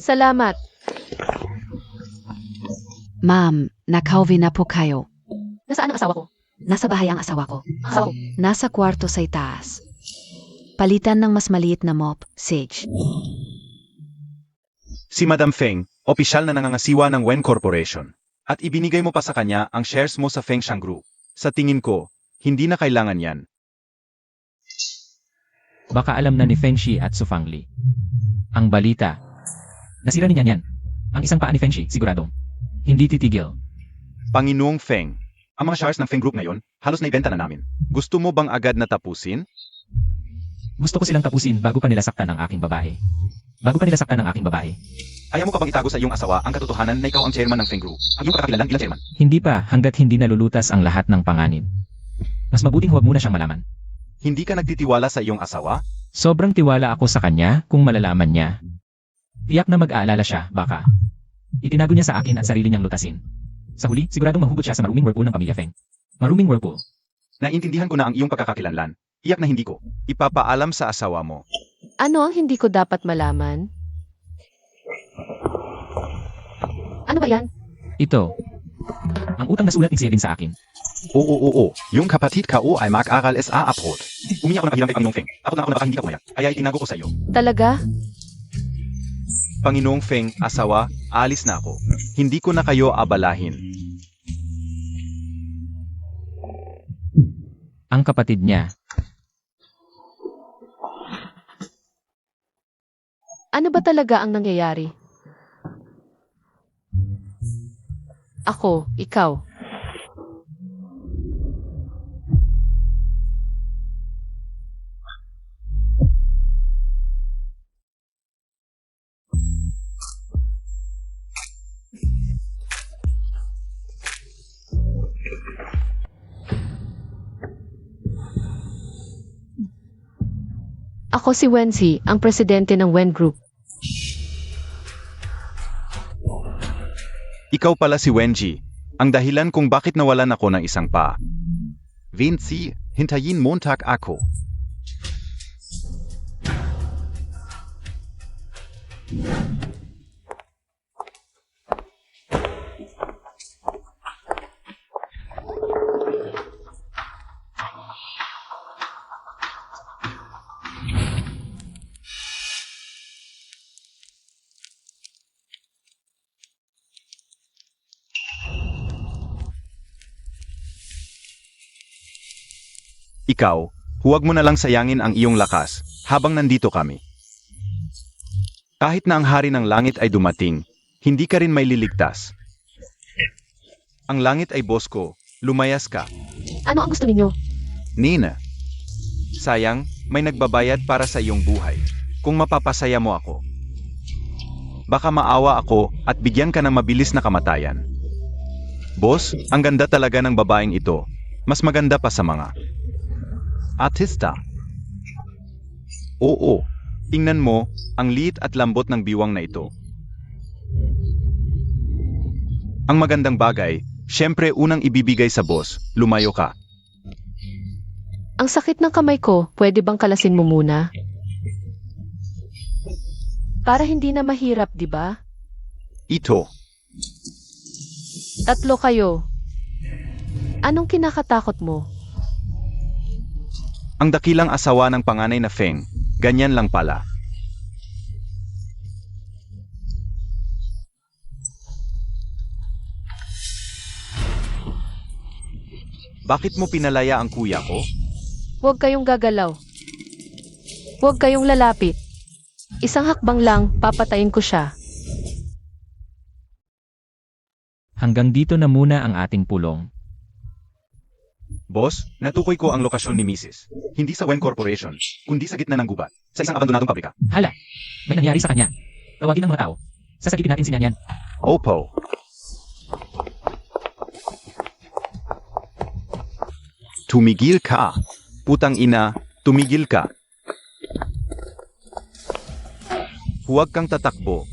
Salamat. Ma'am, nakauwi na po kayo. Nasaan ang asawa ko? Nasa bahay ang asawa ko. Ang asawa ko. Nasa kwarto sa itaas. Palitan ng mas maliit na mop, Sage. Si Madam Feng, opisyal na nangangasiwa ng Wen Corporation. At ibinigay mo pa sa kanya ang shares mo sa Feng Shang Group. Sa tingin ko, hindi na kailangan yan. Baka alam na ni Feng Shi at Su Fangli. Ang balita. Nasira niya yan. Ang isang paa ni Feng Shi, siguradong. Hindi titigil. Panginoong Feng, Ang mga shares ng Feng Group ngayon, halos naibenta na namin. gusto mo bang agad na tapusin? Gusto ko silang tapusin bago pa nila saktan ang aking babae. Bago pa nila saktan ang aking babae. Ayaw mo pa bang itago sa iyong asawa ang katotohanan na ikaw ang chairman ng Feng Group? Ang iyong pagkakakilanlan bilang chairman. Hindi pa hanggat hindi nalulutas ang lahat ng panganib. Mas mabuting huwag muna siyang malaman. Hindi ka nagtitiwala sa iyong asawa? Sobrang tiwala ako sa kanya kung malalaman niya. Tiyak na mag-aalala siya, baka. Itinago niya sa akin at sarili niyang lutasin. Sa huli, siguradong mahugot siya sa maruming whirlpool ng pamilya Feng. Maruming whirlpool. Naintindihan ko na ang iyong pagkakakilanlan. Iyak na hindi ko. Ipapaalam sa asawa mo. Ano ang hindi ko dapat malaman? Ano ba yan? Ito. Ang utang na sulat ni Zedin sa akin. Oo. Yung kapatid ko ay mag-aral sa abroad. Umiyak ako ng kahilang kay Panginoong Feng. Ako na baka hindi ka pumayag. Kaya itinago ko sa iyo. Talaga? Panginoong Feng, asawa, alis na ako. Hindi ko na kayo abalahin. Ang kapatid niya. Ano ba talaga ang nangyayari? Ako, ikaw. Ako si Wenzi, ang presidente ng Wen Group. Ikaw pala si Wenji, ang dahilan kung bakit nawalan ako ng isang paa. Vinci, hintayin Montag ako. Ikaw, huwag mo na lang sayangin ang iyong lakas habang nandito kami. Kahit na ang hari ng langit ay dumating, hindi ka rin may liligtas. Ang langit ay boss ko, lumayas ka. Ano ang gusto ninyo? Nina, sayang, may nagbabayad para sa iyong buhay. Kung mapapasaya mo ako. Baka maawa ako at bigyan ka ng mabilis na kamatayan. Boss, ang ganda talaga ng babaeng ito. Mas maganda pa sa mga artista. Oo, tingnan mo, ang liit at lambot ng biwang na ito. Ang magandang bagay, syempre unang ibibigay sa boss, lumayo ka. Ang sakit ng kamay ko, pwede bang kalasin mo muna? Para hindi na mahirap, di ba? Ito, 3 kayo. Anong kinakatakot mo? ang dakilang asawa ng panganay na Feng, ganyan lang pala. Bakit mo pinalaya ang kuya ko? Huwag kayong gagalaw. Huwag kayong lalapit. Isang hakbang lang, papatayin ko siya. Hanggang dito na muna ang ating pulong. Boss, natukoy ko ang lokasyon ni Mrs. Hindi sa Wen Corporation, kundi sa gitna ng gubat, sa isang abandonadong pabrika. Hala, may nangyari sa kanya. Tawagin ng mga tao. Sasagipin natin si Nyanyan. Opo. Tumigil ka. Putang ina, tumigil ka. Huwag kang tatakbo.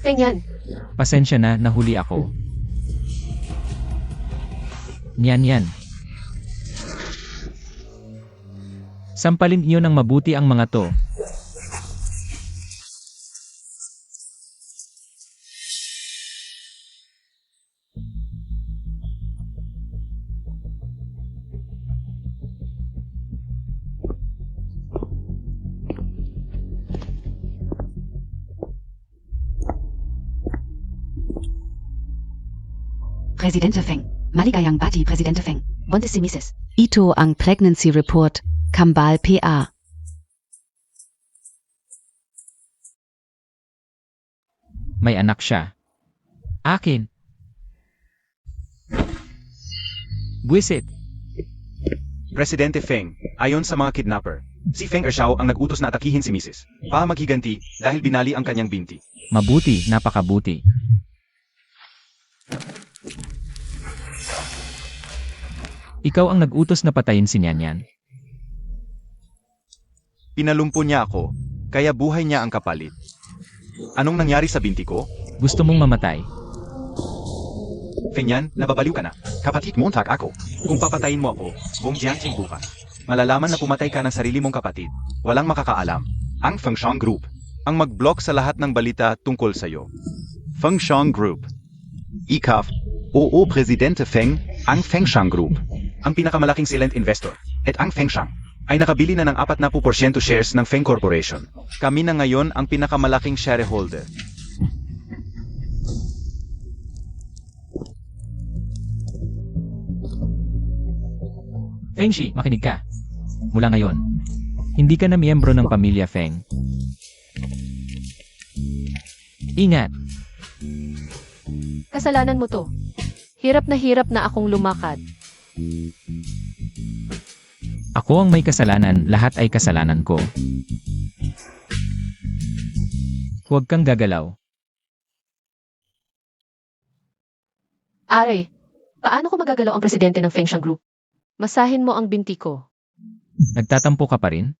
Ganyan. Pasensya na, nahuli ako. Nyanyan. Sampalin niyo ng mabuti ang mga to. Presidente Feng. Maligayang Bati Presidente Feng. Buntis si Mrs. Ito ang pregnancy report. Kambal PA. May anak siya. Akin. Buwisit. Presidente Feng, ayon sa mga kidnapper, si Feng Ershao ang nag-utos na atakihin si Mrs. Para maghiganti dahil binali ang kanyang binti. Mabuti, napakabuti. Ikaw ang nag-utos na patayin si Nyanyan. Pinalumpo niya ako, kaya buhay niya ang kapalit. Anong nangyari sa binti ko? Gusto mong mamatay. Feng Yan, nababaliw ka na. Kapatid Montag ako. Kung papatayin mo ako, Bong Jiangqing bukas. Malalaman na pumatay ka ng sarili mong kapatid. Walang makakaalam. Ang Feng Shang Group. Ang mag-block sa lahat ng balita tungkol sa'yo. Feng Shang Group. ICAF. Oo, Presidente Feng, ang Feng Shang Group. Ang pinakamalaking silent investor, at ang Feng Shang, ay nakabili na ng 40% shares ng Feng Corporation. Kami na ngayon ang pinakamalaking shareholder. Feng Shi, makinig ka. Mula ngayon, hindi ka na miyembro ng pamilya Feng. Ingat! Kasalanan mo to. Hirap na akong lumakad. Ako ang may kasalanan, lahat ay kasalanan ko. Huwag kang gagalaw. Are, paano ko magagalaw ang presidente ng Feng Shang Group? Masahin mo ang binti ko. Nagtatampo ka pa rin?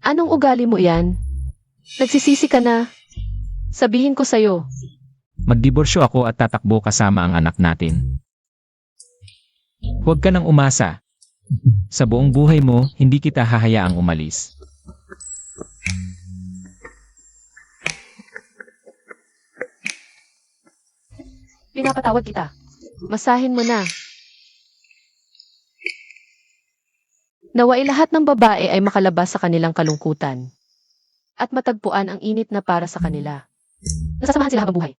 Anong ugali mo yan? Nagsisisi ka na. Sabihin ko sa'yo, Magdiborsyo ako at tatakbo kasama ang anak natin. Huwag ka nang umasa. Sa buong buhay mo, hindi kita hahayaang umalis. pinapatawad kita. Masahin mo na. Naway lahat ng babae ay makalabas sa kanilang kalungkutan at matagpuan ang init na para sa kanila. Nasasamahan sila habang buhay.